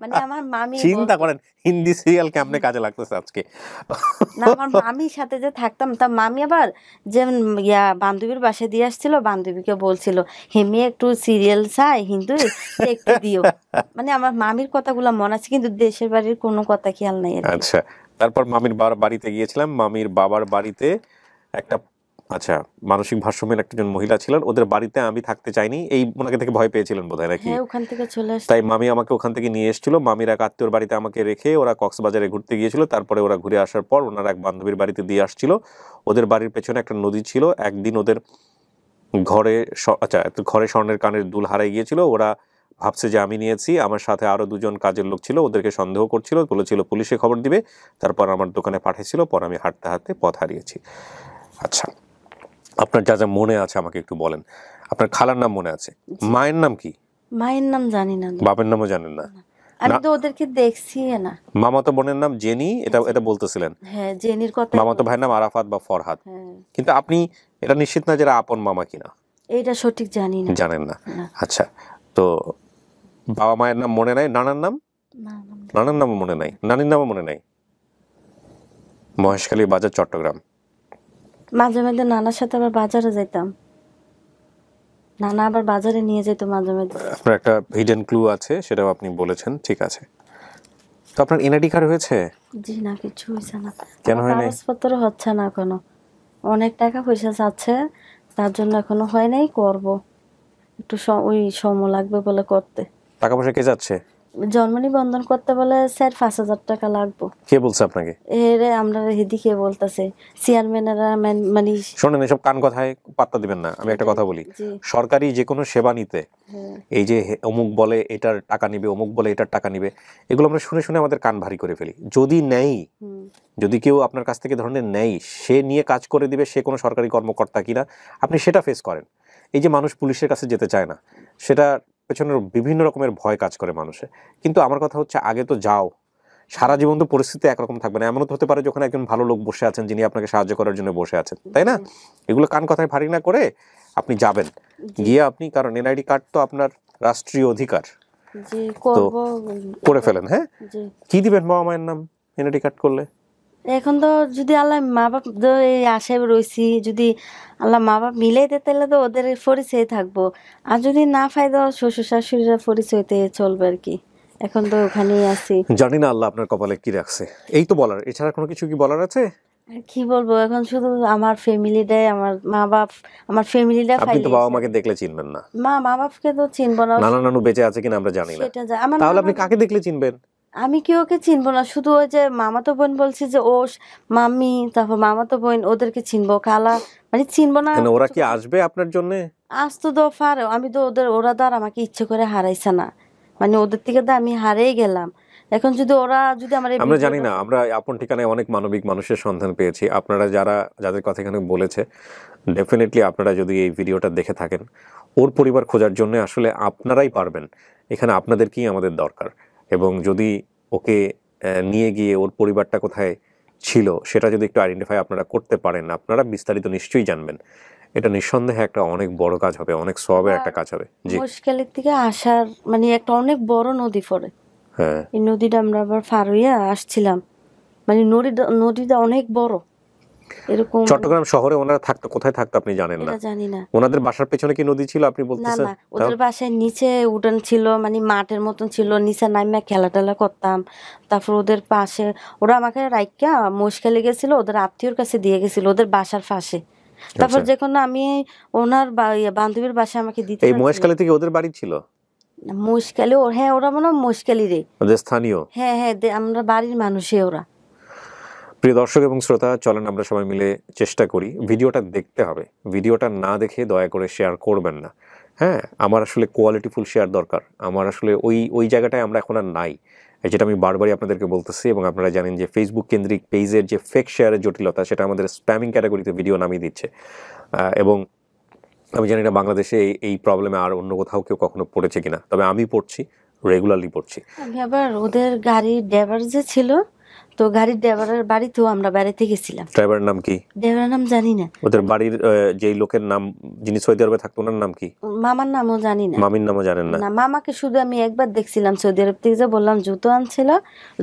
মানে আমার মামি চিন্তা করেন হিন্দি সিরিয়াল কেমনে কাজে লাগতেছে আজকে। না আমার মামির সাথে যে থাকতাম, তা মামি আবার যে বান্ধবীর বাসায় দিয়ে আসছিল, বান্ধবীকে বলছিল হেমি একটু সিরিয়াল চাই হিন্দু, একটু দিও। মানে আমার মামির কথাগুলো মনে আছে, কিন্তু দেশের বাড়ির কোনো কথা খেয়াল নাই। আচ্ছা, তারপর মামির বাড়িতে গিয়েছিলাম। মামির বাবার বাড়িতে একটা মানসিক ভারসাম্যের একজন মহিলা ছিলেন, ওদের বাড়িতে আমি থাকতে চাইনি, এই ওনাকে থেকে ভয় পেয়েছিলেন বোধহয় নাকি, ওখান থেকে চলে আসছে। তাই মামি আমাকে ওখান থেকে নিয়ে এসেছিল। মামির এক আত্মীয়র বাড়িতে আমাকে রেখে ওরা কক্সবাজারে ঘুরতে গিয়েছিল। তারপরে ওরা ঘুরে আসার পর ওনার এক বান্ধবীর বাড়িতে দিয়ে আসছিল। ওদের বাড়ির পেছনে একটা নদী ছিল। একদিন ওদের ঘরে স্বর্ণের কানের দুল হারাই গিয়েছিল। ওরা ভাবছে যে আমি নিয়েছি, আমার সাথে আরো 2জন কাজের লোক ছিল, ওদেরকে সন্দেহ করছিল, বলেছিল পুলিশে খবর দিবে। তারপর আমার দোকানে পাঠিয়েছিল, পর আমি হাঁটতে হাঁটতে পথ হারিয়েছি। আচ্ছা, আপনার যা যা মনে আছে আমাকে একটু বলেন। আপনার খালার নাম মনে আছে, মায়ের নাম কি? মায়ের নাম জানি না, বাপের নামও জানেন না? আমি তো ওদেরকে দেখছি না। মামাতো বোনের নাম জেনি, এটা বলতেছিলেন? হ্যাঁ, জেনির কথা। মামাতো ভাইয়ের নাম আরাফাত বা ফরহাদ, কিন্তু আপনি এটা নিশ্চিত না যে এরা আপন মামা কিনা? এইটা সঠিক জানি না। জানেন না? আচ্ছা, তো বাবা মায়ের নাম মনে নাই, নানার নাম? নানার নামও মনে নাই, নানির নামও মনে নাই? মহেশখালী বাজার, চট্টগ্রাম। মাঝে মাঝে নানার সাথে আবার বাজারে যাইতাম, নানা আবার বাজারে নিয়ে যেত মাঝে মাঝে। আপনার একটা হিডেন ক্লু আছে, সেটাও আপনি বলেছেন, ঠিক আছে। তো আপনার এনআইডি কার্ড হয়েছে? জি না, কিছু হয়েছে না। কেন হয় নাই? কাগজপত্র হচ্ছে না এখনো, অনেক টাকা পয়সা চাচ্ছে, তার জন্য এখনো হয় নাই। করব, একটু ওই সময় লাগবে বলে করতে। টাকা পয়সা কে যাচ্ছে? জন্ম নিবন্ধন করতে বলে স্যার 5,000 টাকা লাগবে। কে বলছে আপনাকে? এরে আমরা এদিকে বলতেছে চেয়ারম্যানেরা, মানে শোনেন, এসব কান কথায় পাত্তা দিবেন না। আমি একটা কথা বলি, সরকারি যে কোনো সেবা নিতে এই যে অমুক বলে এটার টাকা নিবে, অমুক বলে এটার টাকা নিবে, এগুলো আমরা শুনে শুনে আমাদের কান ভারী করে ফেলি। যদি নেই, যদি কেউ আপনার কাছ থেকে ধরনের নেই, সে নিয়ে কাজ করে দিবে, সে কোনো সরকারি কর্মকর্তা কিনা আপনি সেটা ফেস করেন। এই যে মানুষ পুলিশের কাছে যেতে চায় না, সেটা পেছনের বিভিন্ন রকমের ভয় কাজ করে মানুষে। কিন্তু আমার কথা হচ্ছে, আগে তো যাও। সারা জীবন তো পরিস্থিতি একরকম থাকবে না। এমনও তো হতে পারে যখন একজন ভালো লোক বসে আছেন, যিনি আপনাকে সাহায্য করার জন্য বসে আছেন, তাই না? এগুলো কান কথায় ভারী না করে আপনি যাবেন, গিয়ে আপনি, কারণ এনআইডি কার্ড তো আপনার রাষ্ট্রীয় অধিকার, তো করে ফেলেন। হ্যাঁ, কি দিবেন বাবা মায়ের নাম এনআইডি কার্ড করলে? এখন তো যদি আল্লাহ মা বাপ এই আশায় রয়েছি, যদি আল্লাহ মা বাপ মিলাই দেয় তাহলে তো ওদের পরিচয় থাকবো, আর যদি না পাই তো শ্বশুর শাশুড়িরা পরিচয়তে চলবে আর কি। এখন তো ওখানেই আছি। জানি না আল্লাহ আপনার কপালে কি রাখছে, এই তো বলার। এছাড়া কোনো কিছু কি বলার আছে? কি বলবো, এখন শুধু আমার ফ্যামিলিটাই, আমার মা বাপ, আমার ফ্যামিলিটা। আপনি তো বাবা মাকে দেখলে চিনবেন না, মা বাপকে তো চিনবো না। নানা নানু বেঁচে আছে কিনা আমরা জানি না, তাহলে আপনি কাকে দেখলে চিনবেন? আমি কি ওকে চিনবো না? শুধু ওই যে মামাতো বোন বলছি যে ও মাম্মি, তারপর মামাতো বোন, ওদেরকে চিনবো, খালা মানে চিনবো না। ওরা কি আসবে আপনার জন্য? আসতো তো পারে, আমি তো ওরা তো আর আমাকে ইচ্ছে করে হারাইছে না, মানে ওদের থেকে তো আমি হারিয়ে গেলাম। এখন যদি ওরা যদি আমরা জানি না, আমরা আপন ঠিকানায় অনেক মানবিক মানুষের সন্ধান পেয়েছি। আপনারা যাদের কথা এখানে বলেছে, ডেফিনেটলি আপনারা যদি এই ভিডিওটা দেখে থাকেন, ওর পরিবার খোঁজার জন্য আসলে আপনারাই পারবেন। এখানে আপনাদেরকেই আমাদের দরকার। এবং যদি ওকে নিয়ে গিয়ে ওর পরিবারটা কোথায় ছিল সেটা যদি একটু আইডেন্টিফাই আপনারা করতে পারেন, আপনারা বিস্তারিত নিশ্চয়ই জানবেন। এটা নিঃসন্দেহে একটা অনেক বড় কাজ হবে, অনেক সওয়াবের একটা কাজ হবে। জি, মুশকিলের থেকে আসার মানে একটা অনেক বড় নদী পড়ে। হ্যাঁ, এই নদীটা আমরা আবার পার হইয়া আসছিলাম, মানে নদীটা অনেক বড়। এরকম চট্টগ্রাম শহরে ওনারা থাকতো, কোথায় থাকতো আপনি জানেন না? জানি না। ওনাদের বাসার পেছনে কি নদী ছিল আপনি বলতেছেন? না, ওদের বাসায় নিচে উঠান ছিল, মানে মাঠের মতন ছিল, নিচে নামিয়া খেলা টেলা করতাম। তারপর ওদের পাশে ওরা আমাকে রাইকা মহেশখালী গেছিল, ওদের আত্মীয়র কাছে দিয়ে গেছিল, ওদের বাসার পাশে। তারপর যখন আমি ওনার বান্ধবীর বাসায় আমাকে দিতে, এই মহেশখালী থেকে ওদের বাড়ি ছিল মহেশখালী। হ্যাঁ, ওরা মনে হয় মহেশখালী রে, ওদের স্থানীয়। হ্যাঁ, আমরা বাড়ির মানুষই ওরা। প্রিয় দর্শক এবং শ্রোতা, চলেন আমরা সবাই মিলে চেষ্টা করি। ভিডিওটা দেখতে হবে, ভিডিওটা না দেখে দয়া করে শেয়ার করবেন না। হ্যাঁ, আমার আসলে কোয়ালিটিফুল শেয়ার দরকার। আমার আসলে ওই জায়গাটায় আমরা এখন আর নাই, যেটা আমি বারবারই আপনাদেরকে বলতেছি। এবং আপনারা জানেন যে ফেসবুক কেন্দ্রিক পেজের যে ফেক শেয়ারের জটিলতা, সেটা আমাদের স্প্যামিং ক্যাটাগরিতে ভিডিও নামিয়ে দিচ্ছে। এবং আমি জানি না বাংলাদেশে এই প্রবলেমে আর অন্য কোথাও কেউ কখনো পড়েছে কিনা, তবে আমি পড়ছি, রেগুলারলি পড়ছি। আমি আবার ওদের গাড়ির ড্রাইভার যে ছিল, তো গাড়ির ড্রাইভারের বাড়িতেও আমরা বেড়াতে গেছিলাম। ড্রাইভারের নাম কি? ড্রাইভারের নাম জানি না। ওদের বাড়ির যেই লোকের নাম, যিনি সৌদি আরবে থাকতো, ওনার নাম কি? মামার নামও জানি না। মামির নামও জানেন না? না, মামাকে শুধু আমি একবার দেখছিলাম সৌদি আরব থেকে, যে বললাম জুতো আনছিল,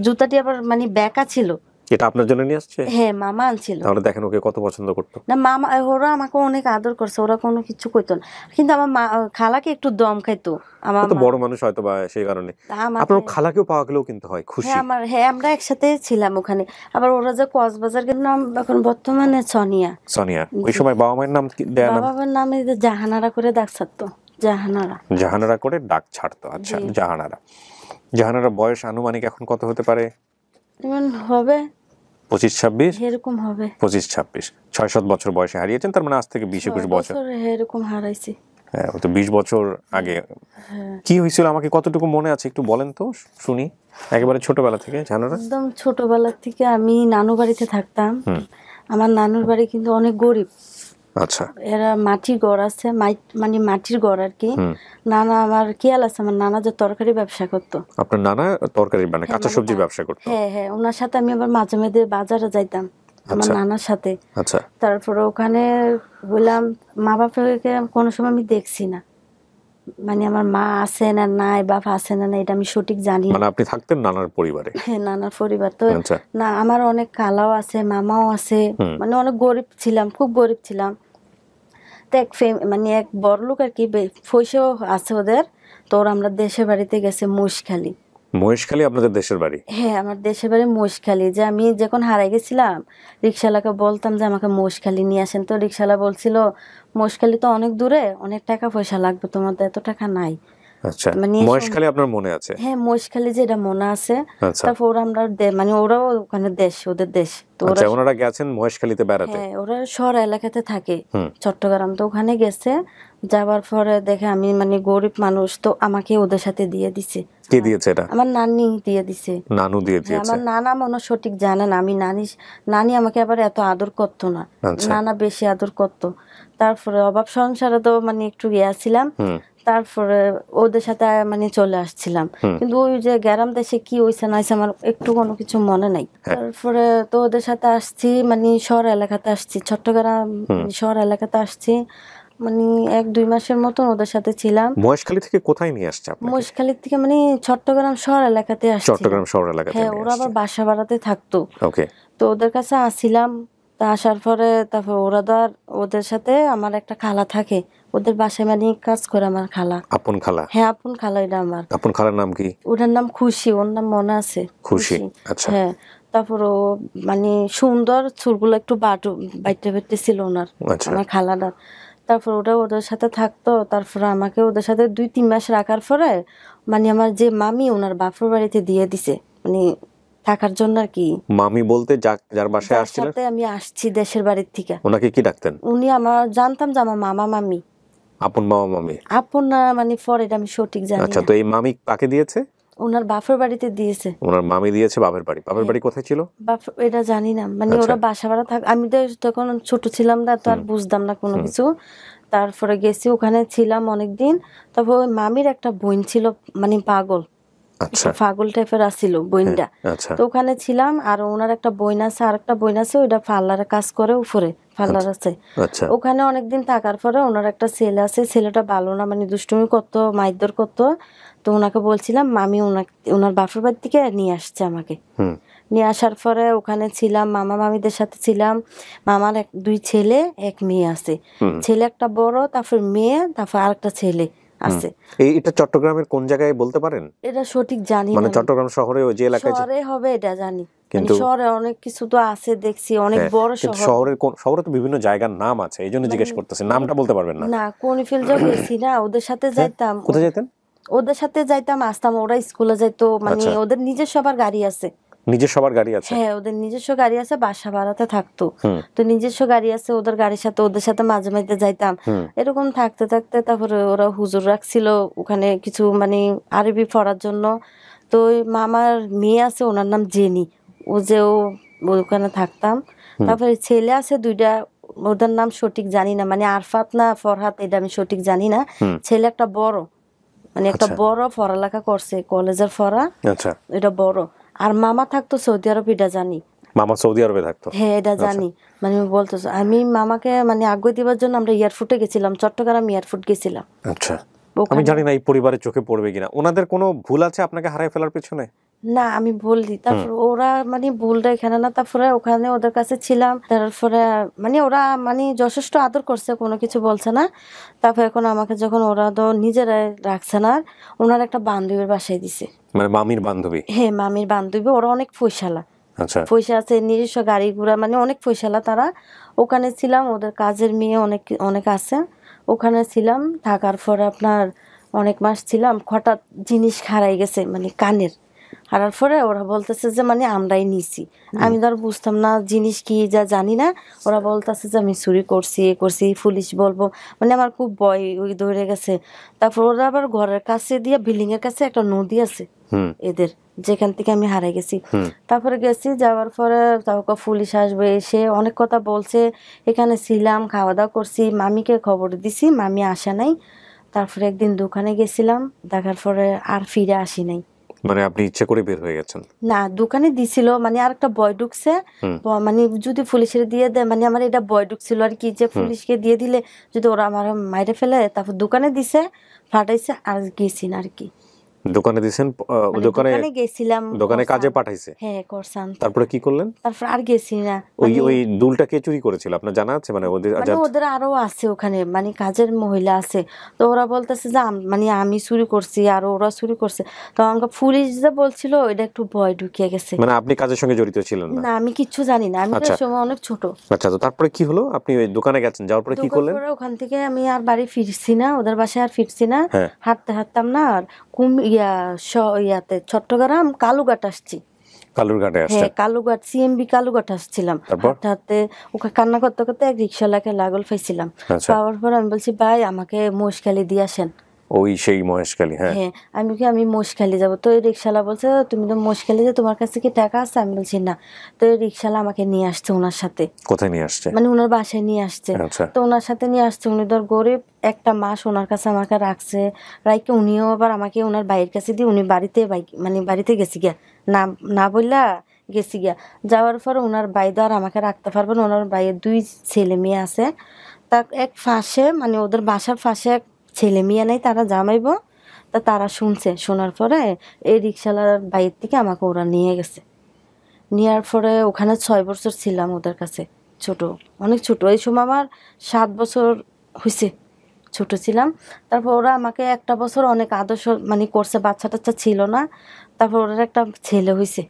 জুতাটি আবার মানে বেঁকা ছিল। এটা আপনার জন্য নিয়ে আসছে? হ্যাঁ, মামা আনছিল। তাহলে দেখেন ওকে কত পছন্দ করতো। না, মামা ওরা আমাকে অনেক আদর করছে, ওরা কোনো কিছু কইতো না, কিন্তু আমার খালাকে একটু দম খাইতো। আমার তো বড় মানুষ হয়তো বা সেই কারণে। আপনার খালাকেও পাওয়া গেলেও কিন্তু হয় খুশি। হ্যাঁ, আমরা একসাথে ছিলাম ওখানে। আবার ওরা যে কক্সবাজার নাম এখন বর্তমানে সোনিয়া। ওই সময় বাবা মায়ের নাম কি দেয়া? বাবার নামে জাহানারা করে ডাক ছাড়তো। জাহানারা করে ডাক ছাড়তো। আচ্ছা, জাহানারা বয়স আনুমানিক এখন কত হতে পারে? হবে 25-26 এরকম হবে। 25-26, 6-7 বছর বয়সে হারিয়েছেন। তার মানে আজ থেকে 20-21 বছর এরকম হারাইছি। হ্যাঁ, তো 20 বছর আগে কি হয়েছিল আমাকে কতটুকু মনে আছে একটু বলেন তো শুনি। একেবারে ছোটবেলা থেকে? জাহানারা একদম ছোটবেলা থেকে আমি নানু বাড়িতে থাকতাম। আমার নানুর বাড়ি কিন্তু অনেক গরিব। আচ্ছা। এরা মাটির ঘর আছে, মানে মাটির ঘর আর কি। নানা আমার খেয়াল আছে, আমার নানা যে তরকারি ব্যবসা করতো। আপনার নানা তরকারি মানে হ্যাঁ, কাঁচা সবজির ব্যবসা করতো? হ্যাঁ হ্যাঁ, ওনার সাথে আমি আবার মাঝে মাঝে বাজারে যাইতাম আমার নানার সাথে। আচ্ছা। তারপরে ওখানে বললাম মা বাবাকে কোনো সময় আমি দেখছি না, মানে আমার মা আছে না নাই, বাপ আছে না নাই, এটা আমি সঠিক জানি না। মানে আপনি থাকতেন নানার পরিবারে? হ্যাঁ, নানার পরিবার তো। আচ্ছা। না, আমার অনেক খালাও আছে, মামাও আছে, মানে অনেক গরিব ছিলাম, খুব গরিব ছিলাম। তো মানে এক বড় লোক আর কি, পয়সাও আছে ওদের। তো ওরা আমরা দেশের বাড়িতে গেছে মহিষখালী। মহেশখালী আপনাদের দেশের বাড়ি? হ্যাঁ, আমার দেশের বাড়ি মহিষখালী। যে আমি যখন হারাই গেছিলাম, রিক্সাওয়ালাকে বলতাম যে আমাকে মহিষখালী নিয়ে আসেন। তো রিক্সাওয়ালা বলছিল মহিষখালী তো অনেক দূরে, অনেক টাকা পয়সা লাগবে, তোমাদের এত টাকা নাই। আচ্ছা, মহেশখালী আপনার মনে আছে? হ্যাঁ, মহিষখালী যে এটা মনে আছে। আচ্ছা। তারপর ওরা আমরা মানে ওরাও ওখানে দেশ, ওদের দেশ তো। আচ্ছা, ওনারা গেছেন মহেশখালীতে বেড়াতে? হ্যাঁ, ওরা শহর এলাকাতে থাকে, চট্টগ্রাম। তো ওখানে গেছে, যাবার পরে দেখে আমি মানে গরিব মানুষ, তো আমাকে ওদের সাথে দিয়ে দিছে। কে দিয়েছে এটা? আমার নানি দিয়ে দিছে। নানু দিয়ে দিয়েছে? আমার নানা মনে সঠিক জানে না। আমি নানি আমাকে আবার এত আদর করতো না, নানা বেশি আদর করতো। তারপরে অভাব সংসারে তো মানে একটু ছিলাম। তারপরে ওদের সাথে মানে চলে আসছিলাম, কিন্তু ওই যে গ্রাম দেশে কি হয়েছে না হয়েছে আমার একটু কোনো কিছু মনে নাই। তারপরে তো ওদের সাথে আসছি, মানে শহর এলাকাতে আসছি, চট্টগ্রাম শহর এলাকাতে আসছি, মানে 1-2 মাসের মতন ওদের সাথে ছিলাম। মহেশখালী থেকে কোথায় নিয়ে আসছে আপনাকে? মহেশখালী থেকে মানে চট্টগ্রাম শহর এলাকাতে আসছি। চট্টগ্রাম শহর এলাকাতে? হ্যাঁ, ওরা আবার বাসা বাড়াতে থাকতো। ওকে। তো ওদের কাছে আসছিলাম। তা আসার পরে তারপর ওরা ধর ওদের সাথে আমার একটা খালা থাকে, ওদের বাসায় মানে কাজ করে আমার খালা। আপন খালা? হ্যাঁ, আপন খালা। এটা আমার আপন খালার নাম কি? ওটার নাম খুশি, ওর নাম মনে আছে, খুশি। আচ্ছা। হ্যাঁ। তারপর ও মানে সুন্দর, চুলগুলো একটু বাইটে ছিল ওনার, আমার খালাটার। তারপর ওটা ওদের সাথে থাকতো। তারপর আমাকে ওদের সাথে 2-3 মাস রাখার পরে মানে আমার যে মামি ওনার বাপের বাড়িতে দিয়ে দিছে, মানে থাকার জন্য আর কি। মামি বলতে যার বাসায় আসছিলেন? সাথে আমি আসছি দেশের বাড়ির থেকে। ওনাকে কি ডাকতেন? উনি আমার জানতাম যে আমার মামা মামি। আপন মামা মামি? আপন না, মানে পরে এটা আমি সঠিক জানি না। আচ্ছা, তো এই মামি কাকে দিয়েছে? ওনার বাপের বাড়িতে দিয়েছে। ওনার মামি দিয়েছে বাপের বাড়ি? বাপের বাড়ি কোথায় ছিল? এটা জানি না, মানে ওরা বাসা ভাড়া থাক। আমি তো তখন ছোট ছিলাম না, তো আর বুঝতাম না কোনো কিছু। তারপরে গেছি, ওখানে ছিলাম অনেকদিন। তারপর ওই মামির একটা বোন ছিল, মানে পাগল, পাগল টাইপের আসছিল বোনটা। তো ওখানে ছিলাম। আর ওনার একটা বোন আছে, আর একটা বোন আছে, ওইটা পার্লারে কাজ করে, উপরে পার্লার আছে। ওখানে অনেকদিন থাকার পরে ওনার একটা ছেলে আছে, ছেলেটা ভালো না, মানে দুষ্টুমি করতো, মাইদর করতো। তো ওনাকে বলছিলাম, মামি ওনার বাপের বাড়ি থেকে নিয়ে আসছে আমাকে। নিয়ে আসার পরে ওখানে ছিলাম, মামা মামিদের সাথে ছিলাম। মামার 2 ছেলে 1 মেয়ে আছে। ছেলে একটা বড়, তারপর মেয়ে, তারপর আরেকটা ছেলে আছে। এটা চট্টগ্রামের কোন জায়গায় বলতে পারেন? এটা সঠিক জানি না, মানে চট্টগ্রাম শহরে ওই যে এলাকায় শহরে হবে এটা জানি, কিন্তু শহরে অনেক কিছু তো আছে, দেখছি অনেক বড় শহর। শহরে তো বিভিন্ন জায়গার নাম আছে, এই জন্য জিজ্ঞেস করতেছি। নামটা বলতে পারবেন না? না, কোনিফিল গেছি না, ওদের সাথে যাইতাম। কোথায় যেতেন? ওদের সাথে যাইতাম, আসতাম, ওরা স্কুলে যাইতো, মানে ওদের নিজের সবার গাড়ি আছে। নিজের সবার গাড়ি আছে? হ্যাঁ, ওদের নিজস্ব গাড়ি আছে, বাসা ভাড়াতে থাকতো। তো নিজস্ব গাড়ি আছে ওদের, গাড়ির সাথে ওদের সাথে মাঝে মাঝে যাইতাম। এরকম থাকতে থাকতে তারপরে ওরা হুজুর রাখছিল ওখানে কিছু, মানে আরবি পড়ার জন্য। তো ওই মামার মেয়ে আছে, ওনার নাম জেনি, ও যে ওখানে থাকতাম। তারপরে ছেলে আছে 2টা, ওদের নাম সঠিক জানি না, মানে আরফাত না ফরহাত, এটা আমি সঠিক জানি না। ছেলে একটা বড়, মানে একটা বড় পড়ালেখা করছে, কলেজের পড়া, এটা বড়। আর মামা থাকতো সৌদি আরব, এটা জানি। মামা সৌদি আরবে থাকতো? হ্যাঁ, এটা জানি। মানে বলতেছো, আমি মামাকে মানে আগ্রহ দিবার জন্য আমরা এয়ারপোর্টে গেছিলাম, চট্টগ্রাম এয়ারপোর্ট গেছিলাম। আচ্ছা, আমি জানি না এই পরিবারের চোখে পড়বে কিনা। ওনাদের কোনো ভুল আছে আপনাকে হারাই ফেলার পিছনে? না, আমি বললি। তারপর ওরা মানে ভুলটা এখানে না, তারপরে ওখানে ওদের কাছে ছিলাম। তারপরে মানে ওরা মানে যথেষ্ট আদর করছে, কোনো কিছু বলছে না। তারপর এখন আমাকে যখন ওরা তো নিজেরাই রাখছে না, ওনার একটা বান্ধবীর বাসায় দিছে। মানে মামির বান্ধবী? হ্যাঁ, মামির বান্ধবী। ওরা অনেক পয়সালা, পয়সা আছে, নিজস্ব গাড়ি ঘোড়া, মানে অনেক পয়সালা তারা। ওখানে ছিলাম, ওদের কাজের মেয়ে অনেক অনেক আছে। ওখানে ছিলাম, থাকার পরে আপনার অনেক মাস ছিলাম। হঠাৎ জিনিস হারাই গেছে, মানে কানের হারার পরে ওরা বলতেছে যে মানে আমরাই নিছি। আমি ধর বুঝতাম না জিনিস কি, যা জানি না। ওরা বলতেছে যে আমি চুরি করছি, এ করছি, পুলিশ বলবো, মানে আমার খুব ভয় ধরে গেছে। তারপর ওরা আবার ঘরের কাছে দিয়ে, বিল্ডিং এর কাছে একটা নদী আছে, এদের, যেখান থেকে আমি হারাই গেছি। তারপরে গেছি, যাওয়ার পরে তারপর পুলিশ আসবে, এসে অনেক কথা বলছে। এখানে ছিলাম, খাওয়া দাওয়া করছি, মামিকে খবর দিছি, মামি আসে নাই। তারপরে একদিন দোকানে গেছিলাম, দেখার পরে আর ফিরে আসি নাই। মানে আপনি ইচ্ছে করে বের হয়ে গেছেন? না, দোকানে দিছিল, মানে আর একটা বয় ঢুকছে, মানে যদি পুলিশের দিয়ে দেয়, মানে আমার এটা বয় ঢুকছিল আর কি, যে পুলিশকে দিয়ে দিলে যদি ওরা আমার মাইরে ফেলে। তারপর দোকানে দিছে, ফাটাইছে, আর গেছি না আর কি। দোকানে দিছেন? দোকানে গেছিলাম, দোকানে কাজে পাঠাইছে? হ্যাঁ, করছান। তারপরে কি করলেন? তারপর আর গেছি না। ওই দুলটা কে চুরি করেছিল আপনার জানা আছে? মানে ওদের আরো আছে ওখানে, মানে কাজের মহিলা আছে। তো ওরা বলতেছে যে মানে আমি চুরি করছি আর ওরা চুরি করছে। তো আমাকে পুলিশ যে বলছিল, এটা একটু ভয় ঢুকিয়ে গেছে। মানে আপনি কাজের সঙ্গে জড়িত ছিলেন না? না, আমি কিচ্ছু জানি না, আমি তো সময় অনেক ছোট। আচ্ছা, তো তারপরে কি হলো? আপনি ওই দোকানে গেছেন, যাওয়ার পরে কি করলেন? ওখান থেকে আমি আর বাড়ি ফিরছি না, ওদের বাসায় আর ফিরছি না। হাঁটতে হাঁটতাম না, আর ইয়াতে চট্টগ্রাম কালুঘাট আসছি। কালুরঘাটে আসছেন? হ্যাঁ, কালুঘাট, সিএমবি কালুঘাট আসছিলাম। হাঁটতে হাঁটতে ওখানে কান্না করতে করতে এক রিক্সাওয়ালাকে লাগল পাইছিলাম। পাওয়ার পর আমি বলছি, ভাই আমাকে মহেশখালী দিয়ে আসেন। ওই সেই মহেশখালী? হ্যাঁ, আমি মহেশখালী যাবো। তো এই রিক্সাওয়ালা বলছে, তুমি তো মহেশখালী যে, তোমার কাছে কি টাকা আছে? আমি বলছি না। তো এই রিক্সাওয়ালা আমাকে নিয়ে আসছে ওনার সাথে। কোথায় নিয়ে আসছে? মানে ওনার বাসায় নিয়ে আসছে। তো ওনার সাথে নিয়ে আসছে, উনি ধর গরিব, একটা মাস ওনার কাছে আমাকে রাখছে। রাইকে উনিও আবার আমাকে ওনার ভাইয়ের কাছে দিয়ে, উনি বাড়িতে গেছি গিয়া, না বললা গেছি গিয়া। যাওয়ার পর ওনার ভাই তো আর আমাকে রাখতে পারবে না, ওনার ভাইয়ের 2 ছেলে মেয়ে আছে। তার এক ফাঁসে, মানে ওদের বাসার ফাঁসে এক ছেলে মেয়ে নেই, তারা জামাইবো। তা তারা শুনছে, শোনার পরে এই রিক্সাওয়ালার বাইরের থেকে আমাকে ওরা নিয়ে গেছে। নেওয়ার পরে ওখানে 6 বছর ছিলাম ওদের কাছে, ছোট, অনেক ছোট। এই সময় আমার 7 বছর হয়েছে, ছোট ছিলাম। তারপর ওরা আমাকে একটা বছর অনেক আদর্শ মানে করছে, বাচ্চা টাচ্চা ছিল না। তারপর ওদের একটা ছেলে হয়েছে,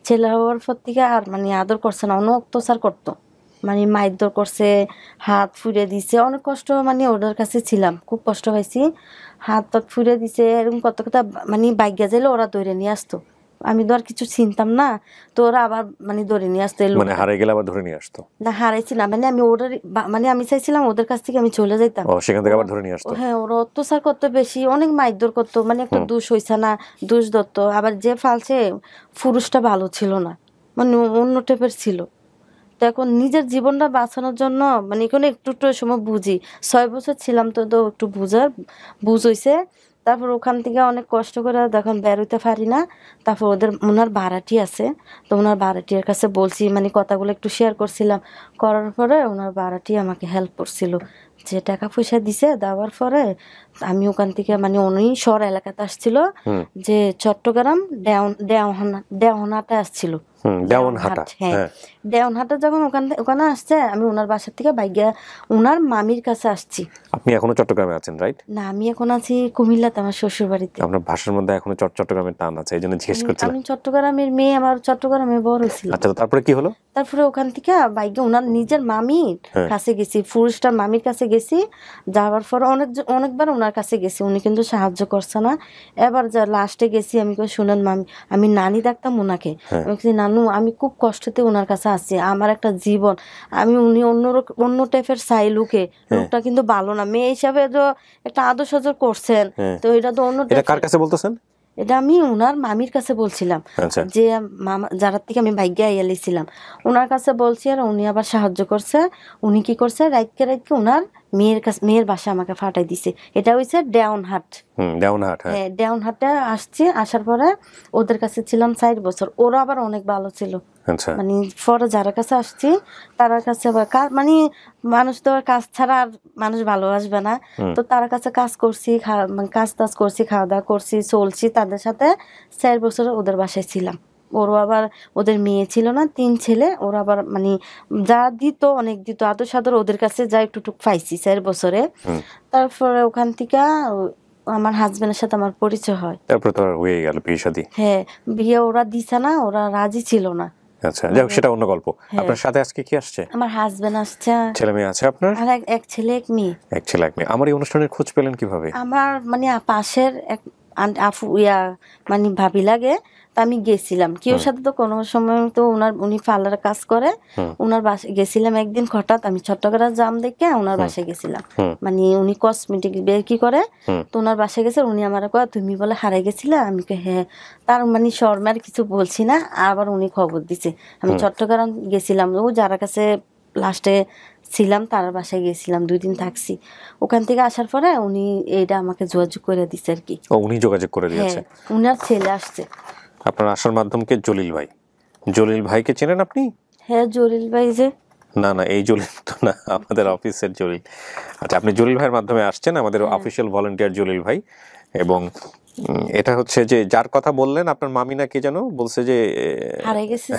ছেলে হওয়ার পর থেকে আর মানে আদর করছে না, অনেক অত্যাচার করতো, মানে মারধর করছে, হাত ফুড়ে দিছে, অনেক কষ্ট, মানে ওদের কাছে ছিলাম, খুব কষ্ট পাইছি। হাত ফুড়ে দিছে, এরকম কত কথা, মানে বাইকে যাইলে ওরা ধরে নিয়ে আসতো। আমি তো আর কিছু চিনতাম না, তো ওরা আবার মানে ধরে নিয়ে আসতো। মানে হারিয়ে গেলে আবার ধরে নিয়ে আসতো? না, হারাইছি না, মানে আমি ওদের, মানে আমি চাইছিলাম ওদের কাছ থেকে আমি চলে যাইতাম। সেখান থেকে আবার ধরে নিয়ে আসতো? হ্যাঁ, ওরা অত্যাচার করতো বেশি, অনেক মারধর করতো, মানে একটা দোষ হইছে না, দোষ ধরতো। আবার যে ফালছে, পুরুষটা ভালো ছিল না, মানে অন্য টাইপের ছিল। তো এখন নিজের জীবনটা বাঁচানোর জন্য, মানে এখানে একটু একটু সময় বুঝি, 6 বছর ছিলাম, তো একটু বুঝ হইছে। তারপর ওখান থেকে অনেক কষ্ট করে দেখুন বের হইতে পারি না। তারপর ওনার ভাড়াটি আছে, তো ওনার ভাড়াটির কাছে বলছি, মানে কথাগুলো একটু শেয়ার করছিলাম। করার পরে ওনার ভাড়াটি আমাকে হেল্প করছিল, যে টাকা পয়সা দিছে। দেওয়ার পরে আমি ওখান থেকে, মানে উনি শহর এলাকাতে আসছিল, যে চট্টগ্রাম দেওহানাতে আসছিল। হ্যাঁ, দেওহাটা যখন ওখানে আসছে, আমি ওনার বাসার থেকে বাইকে ওনার মামির কাছে আসছি। আপনি এখনো চট্টগ্রামে আছেন, রাইট? না, আমি এখন আছি কুমিল্লাতে, আমার শ্বশুর বাড়িতে। আপনার ভাষার মধ্যে এখনো চট্টগ্রামের টান আছে, এই জন্য জিজ্ঞেস করছিলাম। আমি চট্টগ্রামের মেয়ে, আমার চট্টগ্রামে বড় হয়েছিল। আচ্ছা, তারপরে কি হলো? তারপরে ওখান থেকে বাইকে ওনার নিজের মামির কাছে গেছি, পুরুষটার মামির কাছে গেছি। যাওয়ার পর অনেকবার ওনার কাছে গেছি, উনি কিন্তু সাহায্য করছে না। এবার যা লাস্টে গেছি, আমি শুনেন মামি, আমি নানি ডাকতাম ওনাকে। আমি নানু, আমি খুব কষ্টতে ওনার কাছে আছি, আমার একটা জীবন, উনি অন্য টাইপের চাই, লোকটা কিন্তু ভালো না, মেয়ে হিসাবে তো একটা আদর সাদর করছেন, তো এটা তো অন্য। কার কাছে বলতেছেন? এটা আমি ওনার মামির কাছে বলছিলাম, যে মামা যারা থেকে আমি বাইকে আইয়ালিছিলাম, ওনার কাছে বলছি। আর উনি আবার সাহায্য করছে। উনি কি করছে, রাইতকে ওনার মেয়ের বাসা আমাকে ফাটাই দিছে। এটা হইছে দেওহাট। হ্যাঁ, দেওহাটে আসছি। আসার পরে ওদের কাছে ছিলাম 4 বছর। ওরা আবার অনেক ভালো ছিল, মানে পরে যারা কাছে আসছি তার কাছে আবার মানে মানুষ তো কাজ ছাড়া আর মানুষ ভালোবাসবে না। তো তার কাছে কাজ করছি, কাজ করছি, খাওয়া দাওয়া করছি, চলছি তাদের সাথে। 4 বছর ওদের বাসায় ছিলাম। ওরও আবার, ওদের মেয়ে ছিল না, 3 ছেলে। ওরা আবার মানে যা দিত, অনেক দিত, আদর সাদর ওদের কাছে যা একটু পাইছি 4 বছরে। তারপরে ওখান থেকে আমার হাজবেন্ডের সাথে আমার পরিচয় হয়। তারপর তো হয়ে গেল বিয়ে শাদী? হ্যাঁ, বিয়ে ওরা দিছে না, ওরা রাজি ছিল না। আচ্ছা, যাক, সেটা অন্য গল্প। আপনার সাথে আজকে কি আসছে? আমার হাজবেন্ড আসছে। ছেলে মেয়ে আছে আপনার? আর এক ছেলে এক মেয়ে। এক ছেলে এক মেয়ে। আমার এই অনুষ্ঠানের খোঁজ পেলেন কিভাবে? আমার মানে পাশের এক আফু ইয়া মানে ভাবি লাগে। তা আমি গেছিলাম কেউ সাথে, তো কোনো সময় তো উনি পার্লারে কাজ করে, ওনার বাসায় গেছিলাম একদিন। হঠাৎ আমি চট্টগ্রাম জাম দেখে ওনার বাসায় গেছিলাম, মানে উনি কসমেটিক কি করে, তো ওনার বাসায় গেছে। উনি আমার কয় তুমি বলে হারাই গেছিলা, আমি হ্যাঁ। তার মানে শর্মার কিছু বলছি না, আবার উনি খবর দিছে আমি চট্টগ্রাম গেছিলাম, ও যারা কাছে লাস্টে ছিলাম তার বাসায় গেছিলাম, 2 দিন থাকছি। ওখান থেকে আসার পরে উনি এইটা আমাকে যোগাযোগ করে দিচ্ছে আর কি। উনি যোগাযোগ করে দিয়েছে? হ্যাঁ, উনার ছেলে আসছে। আপনার আসার মাধ্যমকে জলিল ভাই। জলিল ভাইকে চেনেন আপনি? হ্যাঁ, জলিল ভাই যে। না না, এই জলিল তো না, আমাদের অফিসের জলিল। আচ্ছা, আপনি জলিল ভাইয়ের মাধ্যমে আসছেন, আমাদের অফিসিয়াল ভলান্টিয়ার জলিল ভাই। এবং এটা হচ্ছে যে যার কথা বললেন আপনার মামি না কে যেন বলছে যে হারাই গেছে।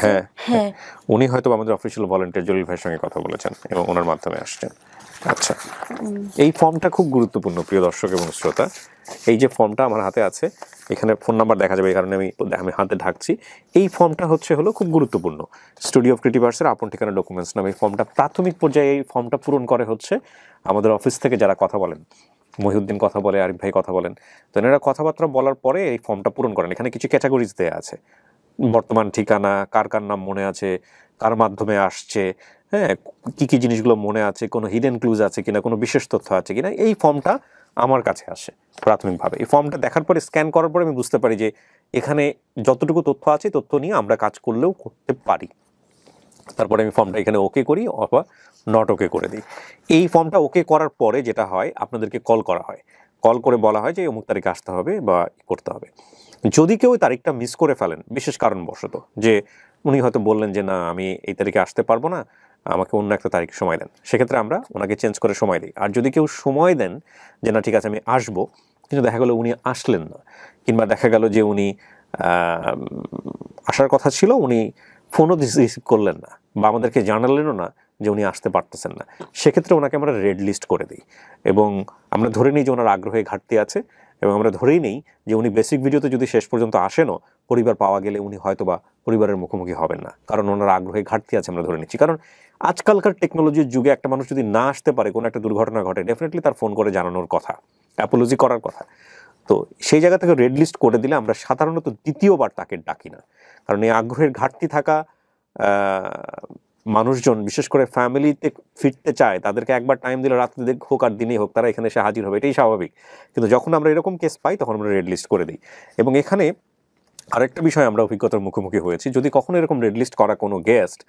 হ্যাঁ, উনি হয়তো আমাদের অফিসিয়াল ভলান্টিয়ার জলিল ভাইয়ের সঙ্গে কথা বলেছেন এবং ওনার মাধ্যমে আসছেন। আচ্ছা, এই ফর্মটা খুব গুরুত্বপূর্ণ প্রিয় দর্শক এবং শ্রোতা। এই যে ফর্মটা আমার হাতে আছে, এখানে ফোন নাম্বার দেখা যাবে, এই কারণে আমি হাতে ঢাকছি। এই ফর্মটা হলো খুব গুরুত্বপূর্ণ। স্টুডিও অফ ক্রিয়েটিভার্সের আপন ঠিকানা ডকুমেন্টস নামে এই ফর্মটা প্রাথমিক পর্যায়ে এই ফর্মটা পূরণ করে হচ্ছে আমাদের অফিস থেকে যারা কথা বলেন, মহিউদ্দিন কথা বলে, আরিফ ভাই কথা বলেন, তো এনারা কথাবার্তা বলার পরে এই ফর্মটা পূরণ করেন। এখানে কিছু ক্যাটাগরিজ দেওয়া আছে, বর্তমান ঠিকানা, কার কার নাম মনে আছে, কার মাধ্যমে আসছে, হ্যাঁ, কি কি জিনিসগুলো মনে আছে, কোনো হিডেন ক্লুজ আছে কিনা, কোনো বিশেষ তথ্য আছে কিনা, এই ফর্মটা আমার কাছে আসে প্রাথমিকভাবে। এই ফর্মটা দেখার পরে, স্ক্যান করার পরে আমি বুঝতে পারি যে এখানে যতটুকু তথ্য আছে তথ্য নিয়ে আমরা কাজ করলেও করতে পারি। তারপরে আমি ফর্মটা এখানে ওকে করি অথবা নট ওকে করে দিই। এই ফর্মটা ওকে করার পরে যেটা হয়, আপনাদেরকে কল করা হয়। কল করে বলা হয় যে অমুক তারিখে আসতে হবে বা করতে হবে। যদি কেউ ওই তারিখটা মিস করে ফেলেন বিশেষ কারণবশত, যে উনি হয়তো বললেন যে না আমি এই তারিখে আসতে পারবো না, আমাকে অন্য একটা তারিখ সময় দেন, সেক্ষেত্রে আমরা ওনাকে চেঞ্জ করে সময় দিই। আর যদি কেউ সময় দেন যে না ঠিক আছে আমি আসবো, কিন্তু দেখা গেল উনি আসলেন না, কিংবা দেখা গেল যে উনি আসার কথা ছিল, উনি ফোনও রিসিভ করলেন না বা আমাদেরকে জানালেনও না যে উনি আসতে পারতেছেন না, সেক্ষেত্রে ওনাকে আমরা রেড লিস্ট করে দিই। এবং আমরা ধরে নিই যে ওনার আগ্রহে ঘাটতি আছে, এবং আমরা ধরেই নেই যে উনি বেসিক ভিডিওতে যদি শেষ পর্যন্ত আসেনও, পরিবার পাওয়া গেলে উনি হয়তোবা পরিবারের মুখোমুখি হবেন না, কারণ ওনার আগ্রহে ঘাটতি আছে আমরা ধরে নিচ্ছি। কারণ আজকালকার টেকনোলজির যুগে একটা মানুষ যদি না আসতে পারে, কোনো একটা দুর্ঘটনা ঘটে, ডেফিনেটলি তার ফোন করে জানানোর কথা, অ্যাপোলজি করার কথা। তো সেই জায়গা থেকে রেড লিস্ট করে দিলে আমরা সাধারণত দ্বিতীয়বার তাকে ডাকি না। কারণ এই আগ্রহের ঘাটতি থাকা মানুষজন, বিশেষ করে ফ্যামিলিতে ফিরতে চায়, তাদেরকে একবার টাইম দিলে রাত্রে হোক আর দিনেই হোক তারা এখানে এসে হাজির হবে, এটাই স্বাভাবিক। কিন্তু যখন আমরা এরকম কেস পাই তখন আমরা রেড লিস্ট করে দিই। এবং এখানে আরেকটা বিষয় আমরা অভিজ্ঞতার মুখোমুখি হয়েছি, যদি কখনো এরকম রেড লিস্ট করা কোনো গেস্ট,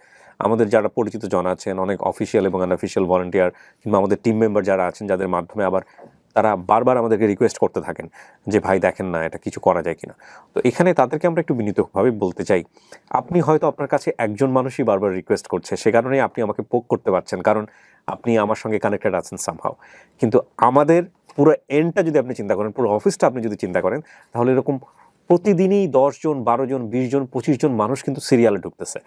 আমাদের যারা পরিচিত জন আছেন, অনেক অফিসিয়াল এবং আনঅফিসিয়াল ভলান্টিয়ার, কিংবা আমাদের টিম মেম্বার যারা আছেন, যাদের মাধ্যমে আবার তারা বারবার আমাদেরকে রিকোয়েস্ট করতে থাকেন যে ভাই দেখেন না এটা কিছু করা যায় কিনা, তো এখানে তাদেরকে আমরা একটু বিনীতভাবে বলতে চাই, আপনি হয়তো আপনার কাছে একজন মানুষই বারবার রিকোয়েস্ট করছে, সে কারণেই আপনি আমাকে পোক করতে পারছেন, কারণ আপনি আমার সঙ্গে কানেক্টেড আছেন সামহাও। কিন্তু আমাদের পুরো এন্ডটা যদি আপনি চিন্তা করেন, পুরো অফিসটা আপনি যদি চিন্তা করেন, তাহলে এরকম প্রতিদিনই 10 জন, 12 জন, 20 জন, 25 জন মানুষ কিন্তু সিরিয়ালে ঢুকতেছে।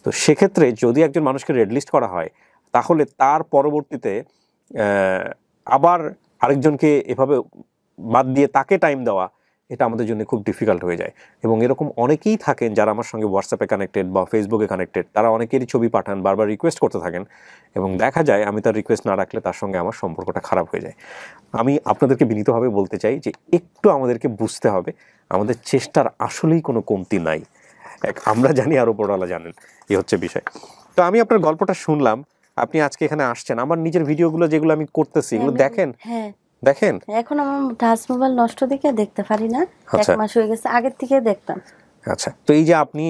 তো সেক্ষেত্রে যদি একজন মানুষকে রেড লিস্ট করা হয়, তাহলে তার পরবর্তীতে আবার আরেকজনকে এভাবে বাদ দিয়ে তাকে টাইম দেওয়া, এটা আমাদের জন্য খুব ডিফিকাল্ট হয়ে যায়। এবং এরকম অনেকেই থাকেন যারা আমার সঙ্গে হোয়াটসঅ্যাপে কানেক্টেড বা ফেসবুকে কানেক্টেড, তারা অনেকেরই ছবি পাঠান, বারবার রিকোয়েস্ট করতে থাকেন, এবং দেখা যায় আমি তার রিকোয়েস্ট না রাখলে তার সঙ্গে আমার সম্পর্কটা খারাপ হয়ে যায়। আমি আপনাদেরকে বিনীতভাবে বলতে চাই যে একটু আমাদেরকে বুঝতে হবে, আমাদের চেষ্টার আসলেই কোনো কমতি নাই। আমরা জানি আর উপরওয়ালা জানেন, এই হচ্ছে বিষয়। তো আমি আপনার গল্পটা শুনলাম, আপনি আজকে এখানে আসছেন, আমার নিজের ভিডিওগুলো যেগুলো আমি করতেছি এগুলো দেখেন। হ্যাঁ দেখেন, এখন আমার টাচ মোবাইল নষ্ট দেখে দেখতে পারি না, 1 মাস হয়ে গেছে, আগের থেকে দেখতাম। আচ্ছা, তো এই যে আপনি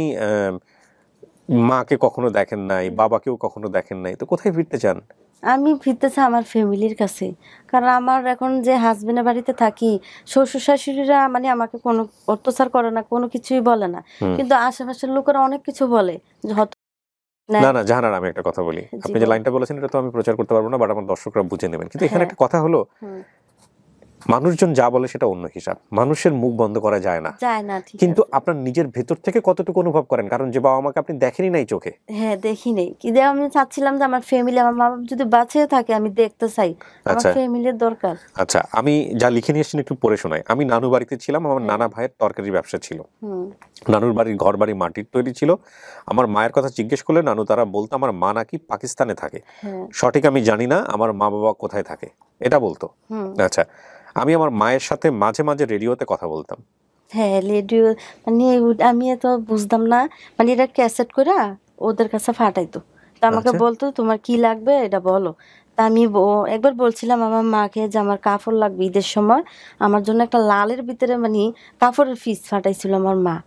মাকে কখনো দেখেন নাই, বাবাকেও কখনো দেখেন নাই, তো কোথায় ফিরতে চান? আমি ফিরতে চাই আমার ফ্যামিলির কাছে, কারণ আমার এখন যে হাজবেন্ডের বাড়িতে থাকি, শ্বশুর শাশুড়িরা মানে আমাকে কোনো অত্যাচার করে না, কোনো কিছুই বলে না, কিন্তু আশেপাশের লোকেরা অনেক কিছু বলে। না না জাহানার, আমি একটা কথা বলি, আপনি যে লাইনটা বলেছেন এটা তো আমি প্রচার করতে পারবো না, বাট আমার দর্শকরা বুঝে নেবেন। কিন্তু এখানে একটা কথা হলো, মানুষজন যা বলে সেটা অন্য হিসাব, মানুষের মুখ বন্ধ করা যায় না, কিন্তু আপনার নিজের ভেতর থেকে কতটুকু অনুভব করেন, কারণ যে বাবা আমাকে আপনি দেখেনি নাই চোখে। হ্যাঁ দেখি নেই, কিন্তু আমি চাচ্ছিলাম যে আমার ফ্যামিলি, আমার মা বাবা যদি বাঁচে থাকে আমি দেখতে চাই, আমার ফ্যামিলির দরকার। আচ্ছা, আমি যা লিখে নিয়ে এসেছি একটু পড়ে শোনাই। আমি নানু বাড়িতে ছিলাম, আমার নানা ভাইয়ের তরকারি ব্যবসা ছিল, নানুর বাড়ির ঘর বাড়ি মাটির তৈরি ছিল। আমার মায়ের কথা জিজ্ঞেস করলে নানু তারা বলতো আমার মা নাকি পাকিস্তানে থাকে, সঠিক আমি জানি না আমার মা বাবা কোথায় থাকে, এটা বলতো। আচ্ছা, আমি আমার মায়ের সাথে মাঝে মাঝে রেডিওতে কথা বলতাম। হ্যাঁ রেডিও, মানে আমি তো বুঝতাম না, মানে এটা ক্যাসেট করে ওদের কাছে ফাটাইতো, তা আমাকে আচ্ছা, বলতো তোমার কি লাগবে এটা বলো। তা আমি একবার বলছিলাম আমার মাকে যে আমার কাপড় লাগবে ঈদের সময়, আমার জন্য একটা লালের ভিতরে মানে কাপড়ের পিস ফাটাইছিল আমার মা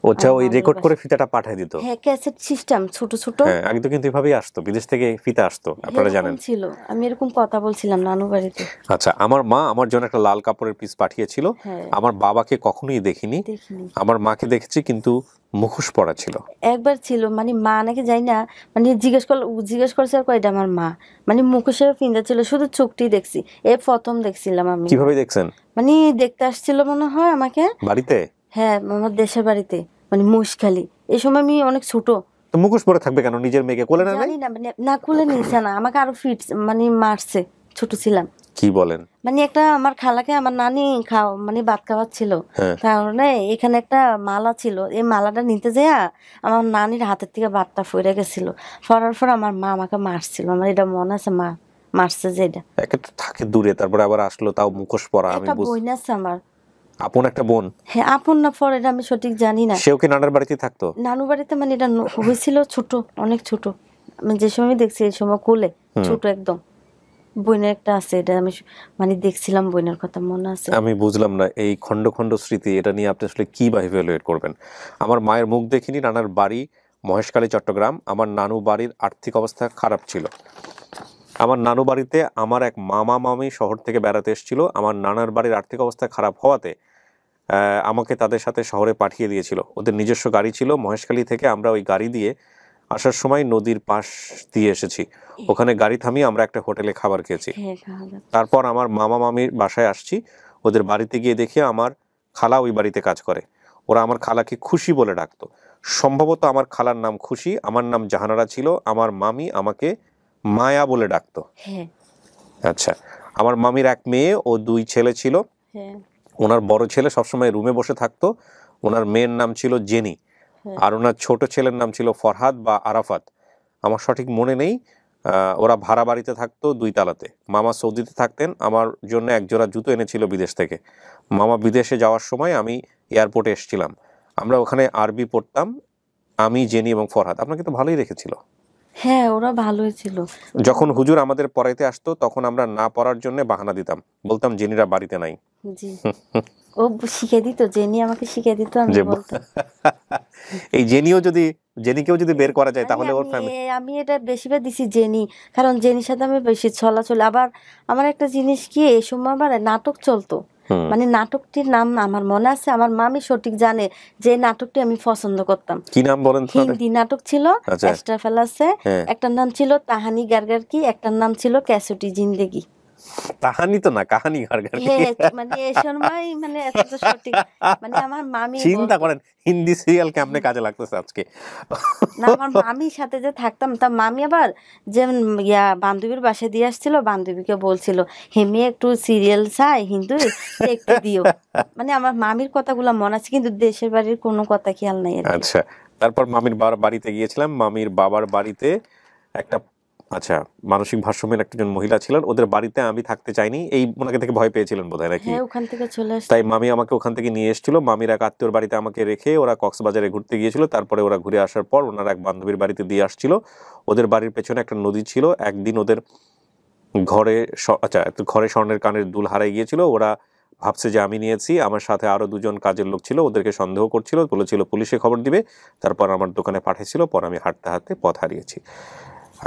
ওটা আমার ওই নানুর রেকর্ড করে বাসায়। ফিতাটা পাঠিয়ে দিত। হ্যাঁ ক্যাসেট সিস্টেম ছোট ছোট। হ্যাঁ, আগে তো কিন্তু এভাবেই আসতো, বিদেশ থেকে ফিতা আসতো, আপনারা এরকম জানেন। ছিল, আমি এরকম কথা বলছিলাম নানু বাড়িতে। আচ্ছা, আমার মা আমার জন্য একটা লাল কাপড়ের পিস পাঠিয়েছিল। হ্যাঁ আমার বাবাকে কখনোই দেখিনি, দেখিনি। আমার মাকে দেখেছি, কিন্তু মুখোশ পরা ছিল। একবার ছিল মানে মা নাকি যাই না, মানে জিজ্ঞেস করছে আর কয়টা আমার মা, মানে মুখোশের পিন্দা ছিল, শুধু চোখটি দেখছি, এ প্রথম দেখছিলাম আমি। কিভাবে দেখছেন? মানে দেখতে আসছিল মনে হয় আমাকে। বাড়িতে? হ্যাঁ আমার দেশের বাড়িতে, মানে মহিষখালী। এই সময় আমি অনেক ছোট। তো মুখোশ পরে থাকবে কেন? নিজের মেয়েকে কোলে নেয় নাই? জানি না, মানে না খুলে নিয়েছে না আমাকে, আরো ফিট মানে মারছে, ছোট ছিলাম। কি বলেন? মানে একটা আমার খালাকে আমার নানি মানে ভাত খাওয়াচ্ছিল, হ্যাঁ। কারণে এখানে একটা মালা ছিল, এই মালাটা নিতে যাইয়া আমার নানির হাতের থেকে ভাতটা ফইরে গেছিল, ফরার পর আমার মা আমাকে মারছিল, আমার এটা মনে আছে, মা মারছে যে এটা। একে তো থাকে দূরে, তারপরে আবার আসলো, তাও মুখোশ পরা, আমি একটা বোন আছে আমার। আপন একটা বোন? হ্যাঁ আপন না পর এটা আমি সঠিক জানি না। সেও কি নানার বাড়িতে থাকতো? নানু বাড়িতে মানে এটা হয়েছিল ছোট, অনেক ছোট, আমি যে সময় দেখছি এই সময় কোলে ছোট একদম। বোনের একটা আছে, এটা আমি মানে দেখছিলাম, বোনের কথা মনে আছে। আমি বুঝলাম না এই খণ্ড খণ্ড স্মৃতি, এটা নিয়ে আপনি আসলে কি বা ইভ্যালুয়েট করবেন। আমার মায়ের মুখ দেখিনি, নানার বাড়ি মহেশখালী চট্টগ্রাম। আমার নানু বাড়ির আর্থিক অবস্থা খারাপ ছিল। আমার নানু বাড়িতে আমার এক মামা মামি শহর থেকে বেড়াতে এসেছিল। আমার নানার বাড়ির আর্থিক অবস্থা খারাপ হওয়াতে আমাকে তাদের সাথে শহরে পাঠিয়ে দিয়েছিল। ওদের নিজস্ব গাড়ি ছিল। মহেশখালী থেকে আমরা ওই গাড়ি দিয়ে আসার সময় নদীর পাশ দিয়ে এসেছি। ওখানে গাড়ি থামিয়ে আমরা একটা হোটেলে খাবার খেয়েছি। হ্যাঁ খাওয়া দাওয়া। তারপর আমার মামা মামির বাসায় আসছি। ওদের বাড়িতে গিয়ে দেখি আমার খালা ওই বাড়িতে কাজ করে। ওরা আমার খালাকে খুশি বলে ডাকতো। সম্ভবত আমার খালার নাম খুশি, আমার নাম জাহানারা ছিল। আমার মামি আমাকে মায়া বলে ডাকতো। হ্যাঁ আচ্ছা, আমার মামির এক মেয়ে ও দুই ছেলে ছিল। হ্যাঁ ওনার বড় ছেলে সবসময় রুমে বসে থাকতো। ওনার মেয়ের নাম ছিল জেনি, হ্যাঁ আর ওনার ছোট ছেলের নাম ছিল ফরহাদ বা আরাফাত। আমার সঠিক মনে নেই। ওরা ভাড়া বাড়িতে থাকতো 2 তালাতে। মামা সৌদিতে থাকতেন। আমার জন্য এক জোড়া জুতো এনেছিল বিদেশ থেকে। মামা বিদেশে যাওয়ার সময় আমি এয়ারপোর্টে এসেছিলাম। আমরা ওখানে আরবি পড়তাম, আমি, জেনি এবং ফরহাদ। আপনাকে তো ভালোই রেখেছিল। হ্যাঁ ওরা ভালোই ছিল। যখন হুজুর আমাদের পড়াইতে আসতো তখন আমরা না পড়ার জন্য বাহানা দিতাম, বলতাম জেনিরা বাড়িতে নাই। জি ও শিখে দিত, জেনি আমাকে শিখে দিত, আমি যে বলতাম। এই জেনিকেও যদি বের করা যায় আমি তাহলে ওর আমি ফ্যামিলি। আমি এটা বেশিরভাগ দিছি জেনি, কারণ জেনির সাথে আমি বেশি চলাচল। আবার আমার একটা জিনিস কি, এই সময় আবার নাটক চলতো, মানে নাটকটির নাম আমার মনে আছে, আমার মামি সঠিক জানে যে নাটকটি আমি পছন্দ করতাম। কি নাম বলেন তো? হিন্দি নাটক ছিল, আচ্ছা। এক্সট্রা ফেলাসে। হ্যাঁ। একটার নাম ছিল তাহানি গারগার কি, একটার নাম ছিল ক্যাসুটি জিন্দেগি। তাহানি তো না, কাহানি গারগার। হ্যাঁ মানে এই সময় মানে এত তো সঠিক, মানে আমার মামি চিন্তা বলতো। করেন হিন্দি সিরিয়াল কেমনে কাজে লাগতেছে আজকে। না আমার মামির সাথে যে থাকতাম, তা মামি আবার যে বান্ধবীর বাসায় দিয়ে আসছিল, বান্ধবীকে বলছিল হেমি একটু সিরিয়াল চাই হিন্দু, একটু দিও। মানে আমার মামির কথাগুলো মনে আছে, কিন্তু দেশের বাড়ির কোনো কথা খেয়াল নাই আর কি। আচ্ছা, তারপর মামির বাড়িতে গিয়েছিলাম। মামির বাবার বাড়িতে একটা, আচ্ছা, মানসিক ভারসাম্যের একজন মহিলা ছিলেন। ওদের বাড়িতে আমি থাকতে চাইনি, এই ওনাকে থেকে ভয় পেয়েছিলেন বোধহয় নাকি। হ্যাঁ ওখান থেকে চলে আসছে। তাই মামি আমাকে ওখান থেকে নিয়ে এসেছিল। মামির এক আত্মীয়র বাড়িতে আমাকে রেখে ওরা কক্সবাজারে ঘুরতে গিয়েছিল। তারপরে ওরা ঘুরে আসার পর ওনার এক বান্ধবীর বাড়িতে দিয়ে আসছিল। ওদের বাড়ির পেছনে একটা নদী ছিল। একদিন ওদের ঘরে স্বর্ণের কানের দুল হারাই গিয়েছিল। ওরা ভাবছে যে আমি নিয়েছি। আমার সাথে আরো 2জন কাজের লোক ছিল, ওদেরকে সন্দেহ করছিল, বলেছিল পুলিশে খবর দিবে। তারপর আমার দোকানে পাঠিয়েছিল। পর আমি হাঁটতে হাঁটতে পথ হারিয়েছি।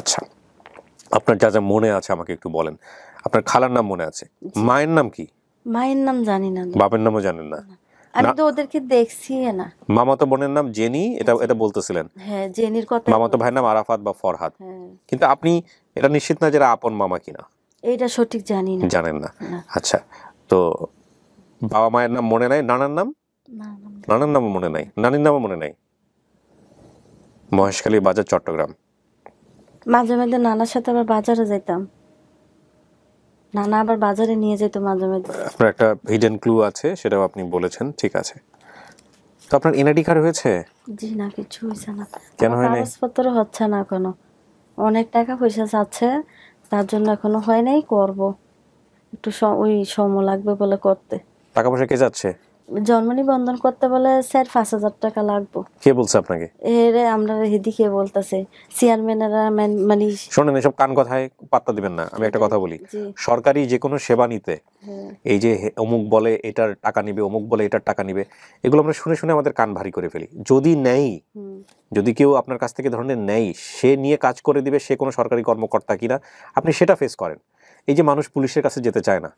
আচ্ছা, আপনার যা যা মনে আছে আমাকে একটু বলেন। আপনার খালার নাম মনে আছে? মায়ের নাম কি? মায়ের নাম জানি না। বাপের নামও জানেন না? আমি তো ওদেরকে দেখছি না। মামাতো বোনের নাম জেনি, এটা বলতেছিলেন। হ্যাঁ জেনির কথা। মামাতো ভাইয়ের নাম আরাফাত বা ফরহাদ। হ্যাঁ কিন্তু আপনি এটা নিশ্চিত না যে এরা আপন মামা কিনা? এইটা সঠিক জানি না। জানেন না? না। আচ্ছা, তো বাবা মায়ের নাম মনে নাই, নানার নাম? না, নানার নামও মনে নাই, নানির নামও মনে নাই। মহেশখালী বাজার, চট্টগ্রাম। মাঝে মাঝে নানার সাথে আবার বাজারে যাইতাম, নানা আবার বাজারে নিয়ে যেত মাঝে মাঝে। আপনার একটা হিডেন ক্লু আছে, সেটাও আপনি বলেছেন, ঠিক আছে। তো আপনার এনআইডি কার্ড হয়েছে? জি না, কিছু হয়েছে না। কেন হয় নাই? কাগজপত্র হচ্ছে না এখনো, অনেক টাকা পয়সা চাচ্ছে, তার জন্য এখনো হয় নাই, করব। একটু ওই সময় লাগবে বলে করতে। টাকা পয়সা কে যাচ্ছে? জন্ম নিবন্ধন করতে বলে স্যার 5,000 টাকা লাগবে। কে বলছে আপনাকে? এরে আমরা হেদিকে বলতেছে চেয়ারম্যানেরা মানে শোনেন, এসব কান কথায় পাত্তা দিবেন না। আমি একটা কথা বলি, সরকারি যে কোনো সেবা নিতে এই যে অমুক বলে এটার টাকা নিবে, অমুক বলে এটার টাকা নিবে, এগুলো আমরা শুনে শুনে আমাদের কান ভারী করে ফেলি। যদি নেই, যদি কেউ আপনার কাছ থেকে ধরনের নেই, সে নিয়ে কাজ করে দিবে, সে কোনো সরকারি কর্মকর্তা কিনা আপনি সেটা ফেস করেন। এই যে মানুষ পুলিশের কাছে যেতে চায় না,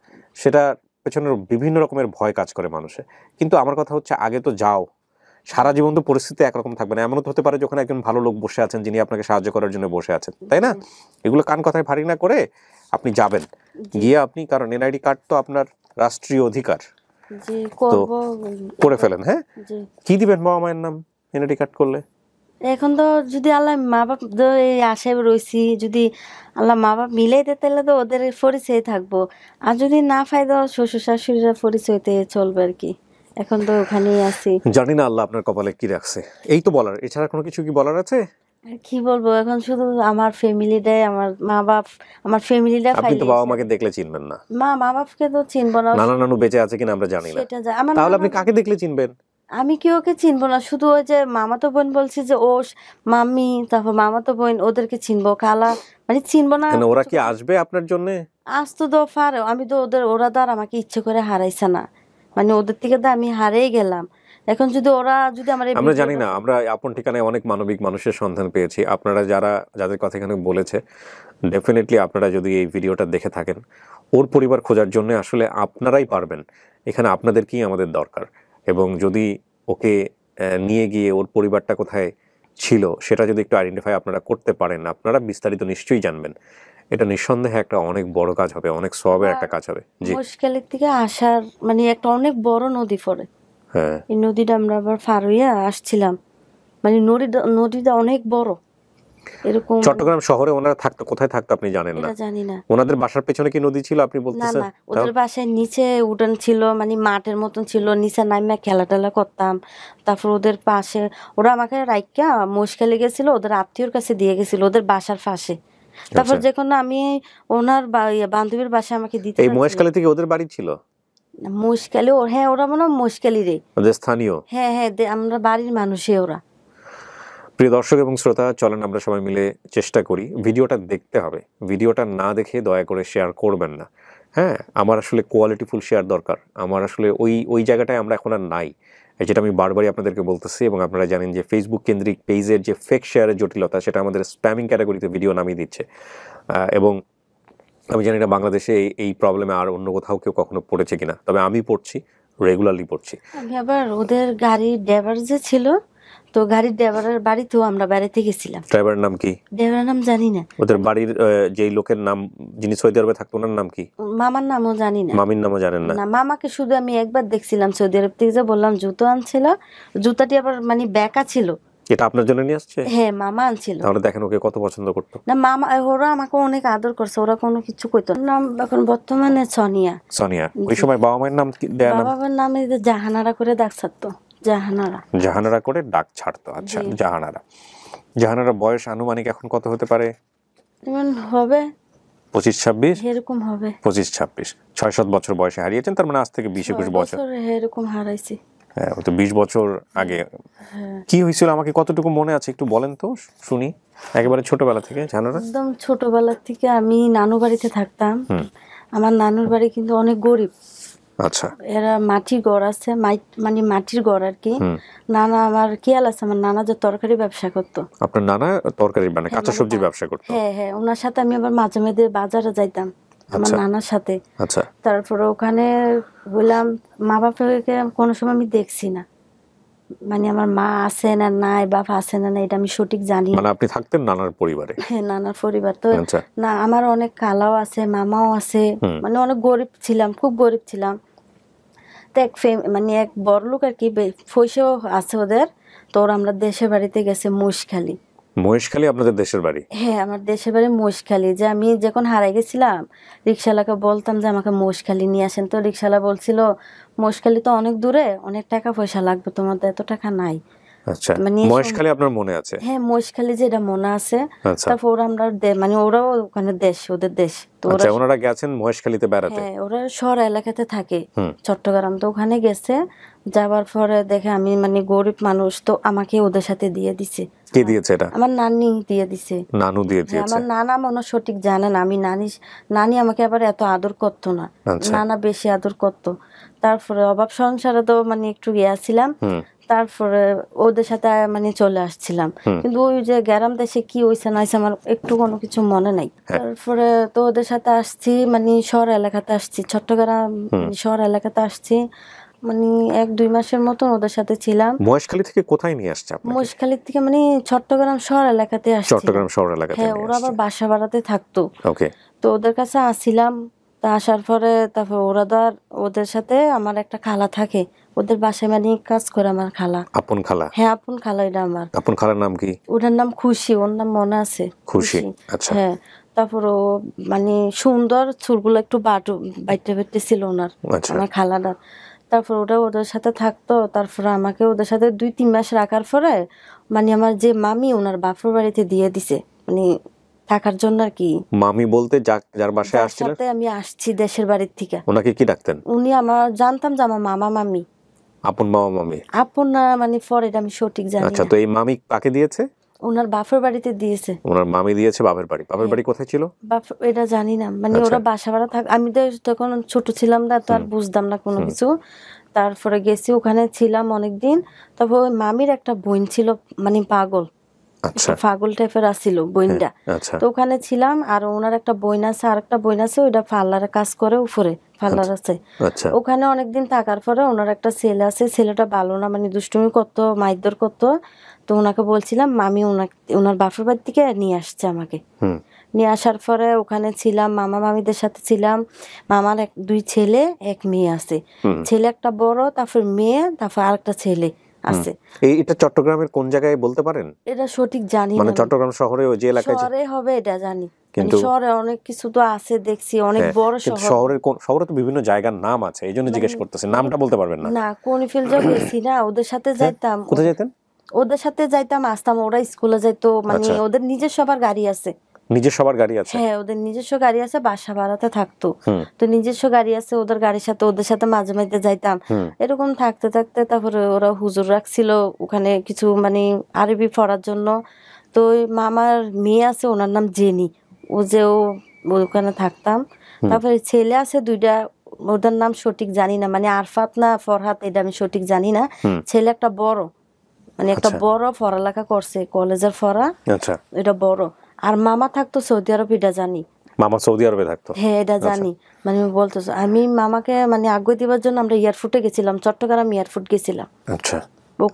সেটা পেছনের বিভিন্ন রকমের ভয় কাজ করে মানুষে। কিন্তু আমার কথা হচ্ছে, আগে তো যাও। সারা জীবন তো পরিস্থিতি একরকম থাকবে না। এমনও তো হতে পারে যখন একজন ভালো লোক বসে আছেন, যিনি আপনাকে সাহায্য করার জন্য বসে আছেন, তাই না? এগুলো কান কথায় ভারী না করে আপনি যাবেন, গিয়ে আপনি, কারণ এনআইডি কার্ড তো আপনার রাষ্ট্রীয় অধিকার, তো করে ফেলেন। হ্যাঁ, কি দিবেন বাবা মায়ের নাম এনআইডি কার্ড করলে? এখন তো যদি আল্লাহ মা বাপ এই আশায় রয়েছি, যদি আল্লাহ মা বাপ মিলাই দেয় তাহলে তো ওদের পরিচয় থাকবো, আর যদি না পাই তো শ্বশুর শাশুড়িরা পরিচয়তে চলবে আর কি। এখন তো ওখানেই আছি। জানি না আল্লাহ আপনার কপালে কি রাখছে, এই তো বলার। এছাড়া কোনো কিছু কি বলার আছে? কি বলবো, এখন শুধু আমার ফ্যামিলিটাই, আমার মা বাপ, আমার ফ্যামিলিটা। আপনি তো বাবা মাকে দেখলে চিনবেন না। মা বাপকে তো চিনবো না। নানা নানু বেঁচে আছে কিনা আমরা জানি না, তাহলে আপনি কাকে দেখলে চিনবেন? আমি কি ওকে চিনবো না? শুধু ওই যে মামাতো বোন বলছি যে ও মাম্মি, তারপর মামাতো বোন, ওদেরকে চিনবো, খালা মানে চিনবো না। ওরা কি আসবে আপনার জন্য? আসতো তো পারে, আমি তো ওরা তো আর আমাকে ইচ্ছে করে হারাইছে না, মানে ওদের থেকে তো আমি হারিয়ে গেলাম। এখন যদি ওরা যদি আমরা জানি না, আমরা আপন ঠিকানায় অনেক মানবিক মানুষের সন্ধান পেয়েছি। আপনারা যাদের কথা এখানে বলেছে, ডেফিনেটলি আপনারা যদি এই ভিডিওটা দেখে থাকেন, ওর পরিবার খোঁজার জন্য আসলে আপনারাই পারবেন। এখানে আপনাদেরকেই আমাদের দরকার। এবং যদি ওকে নিয়ে গিয়ে ওর পরিবারটা কোথায় ছিল সেটা যদি একটু আইডেন্টিফাই আপনারা করতে পারেন, আপনারা বিস্তারিত নিশ্চয়ই জানবেন। এটা নিঃসন্দেহে একটা অনেক বড় কাজ হবে, অনেক সওয়াবের একটা কাজ হবে। জি, মুশকিলের থেকে আসার মানে একটা অনেক বড় নদী পড়ে। হ্যাঁ, এই নদীটা আমরা আবার পার হইয়া আসছিলাম, মানে নদীটা অনেক বড়। এরকম চট্টগ্রাম শহরে ওনারা থাকতো, কোথায় থাকতো আপনি জানেন না? জানি না। ওনাদের বাসার পেছনে কি নদী ছিল আপনি বলতেছেন? না, ওদের বাসায় নিচে উঠান ছিল, মানে মাঠের মতন ছিল, নিচে নামিয়া খেলা টেলা করতাম। তারপর ওদের পাশে ওরা আমাকে রাইকা মশখালি গেছিল, ওদের আত্মীয়র কাছে দিয়ে গেছিল, ওদের বাসার পাশে। তারপর যখন আমি ওনার বান্ধবীর বাসায় আমাকে দিতে, এই মহেশখালী থেকে ওদের বাড়ি ছিল? মশখালি, হ্যাঁ ওরা মনে হয় মশখালি রে, ওদের স্থানীয়। হ্যাঁ হ্যাঁ, আমরা বাড়ির মানুষই ওরা। প্রিয় দর্শক এবং শ্রোতা, চলেন আমরা সবাই মিলে চেষ্টা করি। ভিডিওটা দেখতে হবে, ভিডিওটা না দেখে দয়া করে শেয়ার করবেন না। হ্যাঁ, আমার আসলে কোয়ালিটিফুল শেয়ার দরকার। আমার আসলে ওই জায়গাটায় আমরা এখন আর নাই, যেটা আমি বারবারই আপনাদেরকে বলতেছি। এবং আপনারা জানেন যে ফেসবুক কেন্দ্রিক পেজের যে ফেক শেয়ারের জটিলতা, সেটা আমাদের স্প্যামিং ক্যাটাগরিতে ভিডিও নামিয়ে দিচ্ছে। এবং আমি জানি না বাংলাদেশে এই প্রবলেমে আর অন্য কোথাও কেউ কখনো পড়েছে কিনা, তবে আমি পড়ছি, রেগুলারলি পড়ছি। আমি আবার ওদের গাড়ির ড্রাইভার যে ছিল, তো গাড়ির ড্রাইভারের বাড়িতেও আমরা বেড়াতে গেছিলাম। ড্রাইভারের নাম কি? ড্রাইভারের নাম জানি না। ওদের বাড়ির যেই লোকের নাম, যিনি সৌদি আরবে থাকতো, ওনার নাম কি? মামার নামও জানি না। মামির নামও জানেন না? না, মামাকে শুধু আমি একবার দেখছিলাম সৌদি আরব থেকে, যে বললাম জুতো আনছিল, জুতাটি আবার মানে বেঁকা ছিল। এটা আপনার জন্য নিয়ে আসছে? হ্যাঁ, মামা আনছিল। তাহলে দেখেন ওকে কত পছন্দ করতো। না, মামা ওরা আমাকে অনেক আদর করছে, ওরা কোনো কিছু কইতো না। নাম এখন বর্তমানে সোনিয়া। সোনিয়া। ওই সময় বাবা মায়ের নাম কি? বাবার নাম জাহানারা করে ডাক ছাড়তো। জাহানারা করে ডাক ছাড়তো। আচ্ছা, জাহানারা বয়স আনুমানিক এখন কত হতে পারে? হবে 25-26 এরকম হবে। 25-26, 6-7 বছর বয়সে হারিয়েছেন। তার মানে আজ থেকে 20-21 বছর এরকম হারাইছি। হ্যাঁ, তো 20 বছর আগে কি হয়েছিল আমাকে কতটুকু মনে আছে একটু বলেন তো শুনি। একেবারে ছোটবেলা থেকে? জাহানারা একদম ছোটবেলা থেকে আমি নানু বাড়িতে থাকতাম। আমার নানুর বাড়ি কিন্তু অনেক গরিব। আচ্ছা, এরা মাটির ঘর আছে, মানে মাটির ঘর আর কি। নানা আমার খেয়াল আছে, আমার নানা যে তরকারি ব্যবসা করতো। আপনার নানা তরকারি মানে কাঁচা সবজির ব্যবসা করতো? হ্যাঁ হ্যাঁ, ওনার সাথে আমি আবার মাঝে মাঝে বাজারে যাইতাম আমার নানার সাথে। আচ্ছা, তারপরে ওখানে বললাম মা বাবাকে কোনো সময় আমি দেখছি না, মানে আমার মা আছে না নাই, বাবা আছে না নাই, এটা আমি সঠিক জানি। মানে আপনি থাকতেন নানার পরিবারে? হ্যাঁ, নানার পরিবার তো না, আমার অনেক খালাও আছে, মামাও আছে, মানে অনেক গরিব ছিলাম, খুব গরিব ছিলাম। তো মানে এক বড় লোক আর কি, পয়সাও আছে ওদের। তো ওরা আমরা দেশের বাড়িতে গেছে মহেশখালী। মহেশখালী আপনাদের দেশের বাড়ি? হ্যাঁ, আমার দেশের বাড়ি মহেশখালী। যে আমি যখন হারাই গেছিলাম, রিক্সাওয়ালাকে বলতাম যে আমাকে মহেশখালী নিয়ে আসেন। তো রিক্সাওয়ালা বলছিল মহেশখালী তো অনেক দূরে, অনেক টাকা পয়সা লাগবে, তোমাদের এত টাকা নাই। আচ্ছা, মানে মহেশখালী আপনার মনে আছে? হ্যাঁ, মহেশখালী যেটা মনে আছে। আচ্ছা তারপর আমরা মানে ওরাও ওখানে ওদের দেশ তো ওরা। আচ্ছা, ওনারা গেছেন মহেশখালীতে বেড়াতে? হ্যাঁ, ওরা শহর এলাকাতে থাকে, হুম চট্টগ্রাম। তো ওখানে গেছে, যাবার পরে দেখে আমি মানে গরিব মানুষ, তো আমাকে ওদের সাথে দিয়ে দিছে। কে দিয়েছে এটা? আমার নানি দিয়ে দিছে। নানু দিয়ে হ্যাঁ, দিয়েছে? আমার নানা মনে হয় সঠিক জানে না। আমি নানি আমাকে আবার এত আদর করতো না, আচ্ছা নানা বেশি আদর করতো। তারপরে অভাব সংসারে তো মানে একটু ছিলাম। হুম তারপরে ওদের সাথে মানে চলে আসছিলাম। হুম কিন্তু ওই যে গ্রাম দেশে কি হয়েছে না হয়েছে আমার একটু কোনো কিছু মনে নাই। হ্যাঁ। তারপরে তো ওদের সাথে আসছি, মানে শহর এলাকাতে আসছি, চট্টগ্রাম মানে শহর এলাকাতে আসছি। মানে 1-2 মাসের মতন ওদের সাথে ছিলাম। মহেশখালী থেকে কোথায় নিয়ে আসছে আপনাকে? মহেশখালীর থেকে মানে চট্টগ্রাম শহর এলাকাতে আসছি। চট্টগ্রাম শহর এলাকাতে হ্যাঁ, নিয়ে ওরা আবার আসছে। বাসা বাড়াতে থাকতো। ওকে। তো ওদের কাছে আসছিলাম। তা আসার পরে তারপর ওরা তো আর ওদের সাথে আমার একটা খালা থাকে, ওদের বাসায় মানে কাজ করে আমার খালা। আপন খালা? হ্যাঁ, আপন খালা এটা আমার। আপন খালার নাম কি? ওটার নাম খুশি, ওর নাম মনে আছে, খুশি। আচ্ছা হ্যাঁ। তারপর ও মানে সুন্দর, চুলগুলো একটু বাইটে বাইটে ছিল ওনার, আচ্ছা আমার খালাটার। তারপর ওটা ওদের সাথে থাকতো। তারপর আমাকে ওদের সাথে 2-3 মাস রাখার পরে মানে আমার যে মামি ওনার বাপের বাড়িতে দিয়ে দিছে, মানে থাকার জন্য আর কি। মামি বলতে যার বাসায় যার আসছিলেন? সাথে আমি আসছি দেশের বাড়ির থেকে, ওনাকে কি ডাকতেন? উনি আমার জানতাম যে আমার মামা মামি। আপন মামা মামি? আপন না মানে পরে এটা আমি সঠিক জানি আচ্ছা, না। তো এই মামি কাকে দিয়েছে? ওনার বাপের বাড়িতে দিয়েছে। ওনার মামি দিয়েছে বাপের বাড়ি? বাপের বাড়ি কোথায় ছিল? এটা জানি না, মানে আচ্ছা। ওরা বাসা ভাড়া আমি তো তখন ছোট ছিলাম না, তো আর বুঝতাম না কোনো কিছু। তারপরে গেছি, ওখানে ছিলাম অনেকদিন। তারপর ওই মামির একটা বোন ছিল, মানে পাগল, আচ্ছা পাগল টাইপের আসছিল বোনটা। আচ্ছা তো ওখানে ছিলাম। আর ওনার একটা বোন আছে, আর একটা বোন আছে, ওইটা পার্লারে কাজ করে, উপরে পার্লার আছে। আচ্ছা ওখানে অনেকদিন থাকার পরে ওনার একটা ছেলে আছে, ছেলেটা ভালো না, মানে দুষ্টুমি করতো, মারধর করতো। তো ওনাকে বলছিলাম, মামি ওনার বাপের বাড়ি থেকে নিয়ে আসছে আমাকে। হুম নিয়ে আসার পরে ওখানে ছিলাম, মামা মামিদের সাথে ছিলাম। মামার 2 ছেলে 1 মেয়ে আছে। ছেলে একটা বড়, তারপর মেয়ে, তারপর আরেকটা ছেলে আছে। এটা চট্টগ্রামের কোন জায়গায় বলতে পারেন? এটা সঠিক জানি মানে না। চট্টগ্রাম শহরে ওই যে এলাকায় শহরে হবে এটা জানি, কিন্তু মানে শহরে অনেক কিছু তো আছে, দেখছি অনেক বড় কিন্তু শহর। শহরে তো বিভিন্ন জায়গার নাম আছে, এই জন্য জিজ্ঞেস করতেছি, নামটা বলতে পারবেন না? না, কোনিফিল যা গেছি না, ওদের সাথে যাইতাম। কোথায় যেতেন? ওদের সাথে যাইতাম, আসতাম, ওরা স্কুলে যাইতো, মানে আচ্ছা। ওদের নিজস্ব সবার গাড়ি আছে। নিজের সবার গাড়ি আছে? হ্যাঁ, ওদের নিজস্ব গাড়ি আছে, বাসা ভাড়াতে থাকতো। তো নিজস্ব গাড়ি আছে, ওদের গাড়ির সাথে ওদের সাথে মাঝে মাঝে যাইতাম। এরকম থাকতে থাকতে তারপরে ওরা হুজুর রাখছিল ওখানে কিছু, মানে আরবি পড়ার জন্য। তো ওই মামার মেয়ে আছে, ওনার নাম জেনি, ওখানে থাকতাম। তারপরে ছেলে আছে 2টা, ওদের নাম সঠিক জানি না, মানে আরফাত না ফরহাত, এটা আমি সঠিক জানি না। ছেলে একটা বড়, মানে একটা বড় পড়ালেখা করছে, কলেজের পড়া। আচ্ছা, এটা বড়। আর মামা থাকতো সৌদি আরব, এটা জানি। মামা সৌদি আরবে থাকতো? হ্যাঁ, এটা জানি। মানে বলতেছে, আমি মামাকে মানে আগ্রহ দিবার জন্য আমরা এয়ারপোর্টে গেছিলাম, চট্টগ্রাম এয়ারপোর্ট গেছিলাম। আচ্ছা,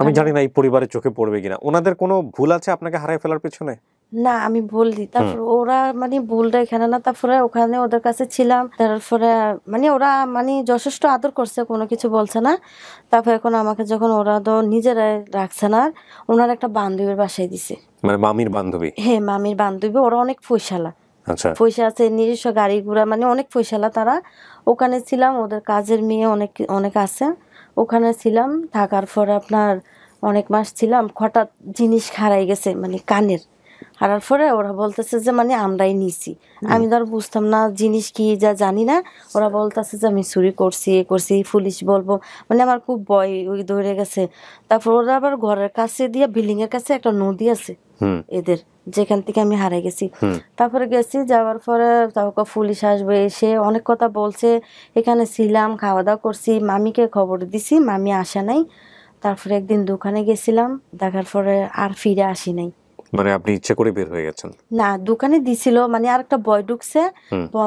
আমি জানি না এই পরিবারের চোখে পড়বে কিনা। ওনাদের কোনো ভুল আছে আপনাকে হারাই ফেলার পেছনে? না, আমি বললি। তারপর ওরা মানে ভুলটা এখানে না, তারপরে ওখানে ওদের কাছে ছিলাম। তারপরে মানে ওরা মানে যথেষ্ট আদর করছে, কোনো কিছু বলছে না। তারপর এখন আমাকে যখন ওরা তো নিজেরাই রাখছে না, ওনার একটা বান্ধবীর বাসায় দিছে। মানে মামির বান্ধবী? হ্যাঁ, মামির বান্ধবী। ওরা অনেক পয়সালা, আচ্ছা, পয়সা আছে, নিজস্ব গাড়ি ঘোড়া, মানে অনেক পয়সালা তারা। ওখানে ছিলাম, ওদের কাজের মেয়ে অনেক অনেক আছে। ওখানে ছিলাম, থাকার পরে আপনার অনেক মাস ছিলাম। হঠাৎ জিনিস হারাই গেছে, মানে কানের হারার পরে ওরা বলতেছে যে মানে আমরাই নিছি। আমি ধর বুঝতাম না জিনিস কি, যা জানি না। ওরা বলতেছে যে আমি চুরি করছি, এ করছি, পুলিশ বলবো, মানে আমার খুব ভয় ওই ধরে গেছে। তারপর ওরা আবার ঘরের কাছে দিয়ে, বিল্ডিং এর কাছে একটা নদী আছে এদের, যেখান থেকে আমি হারাই গেছি। তারপরে গেছি, যাওয়ার পরে তারপর পুলিশ আসবে, এসে অনেক কথা বলছে। এখানে ছিলাম, খাওয়া দাওয়া করছি, মামিকে খবর দিছি, মামি আসে নাই। তারপরে একদিন দোকানে গেছিলাম, দেখার পরে আর ফিরে আসি নাই। মানে আপনি ইচ্ছে করে বের হয়ে গেছেন? না, দোকানে দিছিল, মানে আর একটা বয় ঢুকছে,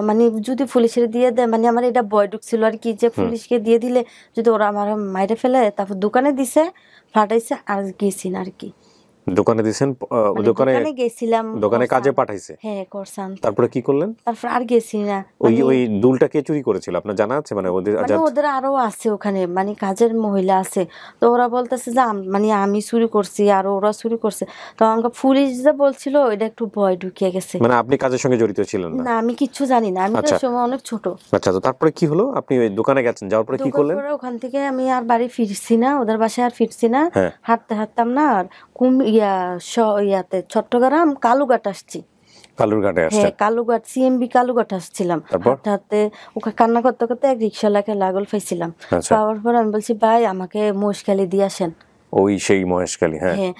মানে যদি পুলিশের দিয়ে দেয়, মানে আমার এটা বয় ঢুকছিল আর কি, যে পুলিশকে দিয়ে দিলে যদি ওরা আমার মাইরে ফেলে। তারপর দোকানে দিছে, ফাটাইছে, আর গেছি না আর কি। দোকানে দিয়েছেন, মানে দোকানে গেছিলাম, দোকানে কাজে করছান। পাঠাইছে, হ্যাঁ করছান। তারপরে কি করলেন? তারপর আর গেছি না। ওই মানে ওই দুলটা কে চুরি করেছিল আপনার জানা আছে? মানে ওদের মানে ওদের আরো আছে ওখানে, মানে কাজের মহিলা আছে। তো ওরা বলতেছে যে মানে আমি চুরি করছি আর ওরা চুরি করছে। তো আমাকে পুলিশ যে বলছিল এটা একটু ভয় ঢুকিয়ে গেছে। মানে আপনি কাজের সঙ্গে জড়িত ছিলেন না? না আমি কিচ্ছু জানি না, আমি তো আচ্ছা সময় অনেক ছোট। আচ্ছা, তো তারপরে কি হলো? আপনি ওই দোকানে গেছেন, যাওয়ার পরে কি করলেন? পরে ওখান থেকে আমি আর বাড়ি ফিরছি না, ওদের বাসায় আর ফিরছি না। হ্যাঁ, হাঁটতে হাঁটতাম না আর ইয়াতে চট্টগ্রাম কালুঘাট আসছি। কালুরঘাটে হ্যাঁ আসছেন। কালুঘাট, সিএমবি কালুঘাট আসছিলাম। তারপর? হাঁটতে হাঁটতে ওখানে কান্না করতে করতে এক রিক্সাওয়ালাকে লাগল পাইছিলাম। আচ্ছা, পাওয়ার পর আমি বলছি ভাই আমাকে মহেশখালী দিয়ে আসেন। ওই সেই মহেশখালী, হ্যাঁ। হ্যাঁ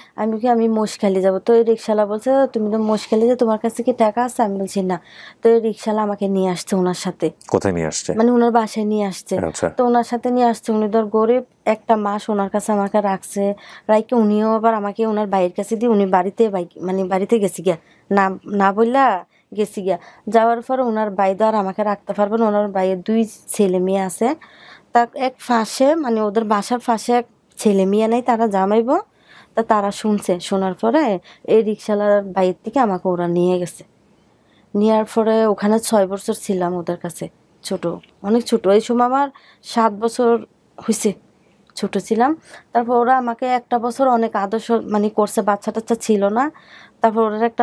আমি মহেশখালী যাবো। তো এই রিক্সাওয়ালা বলছে তুমি তো মহেশখালী যে, তোমার কাছে কি টাকা আছে? আমি বলছি না। তো এই রিক্সাওয়ালা আমাকে নিয়ে আসছে ওনার সাথে, কোথায় নিয়ে আসছে? মানে ওনার বাসায় নিয়ে আসছে। আচ্ছা, তো ওনার সাথে নিয়ে আসছে, উনি ধর গরিব, একটা মাস ওনার কাছে আমাকে রাখছে। রাইকে উনিও আবার আমাকে ওনার ভাইয়ের কাছে দিয়ে উনি বাড়িতে মানে বাড়িতে গেছি গিয়া, না না বললা গেছি গিয়া। যাওয়ার পর ওনার ভাই তো আর আমাকে রাখতে পারবে না, ওনার ভাইয়ের 2 ছেলে মেয়ে আছে। তার এক ফাঁসে মানে ওদের বাসার ফাঁসে এক ছেলে মেয়ে নেই, তারা জামাইবো। তা তারা শুনছে, শোনার পরে এই রিক্সাওয়ালার বাইর থেকে আমাকে ওরা নিয়ে গেছে। নেওয়ার পরে ওখানে 6 বছর ছিলাম ওদের কাছে, ছোট, অনেক ছোট। এই সময় আমার 7 বছর হয়েছে, ছোট ছিলাম। তারপর ওরা আমাকে একটা বছর অনেক আদর্শ মানে করছে, বাচ্চা টাচ্চা ছিল না। তারপর ওরা একটা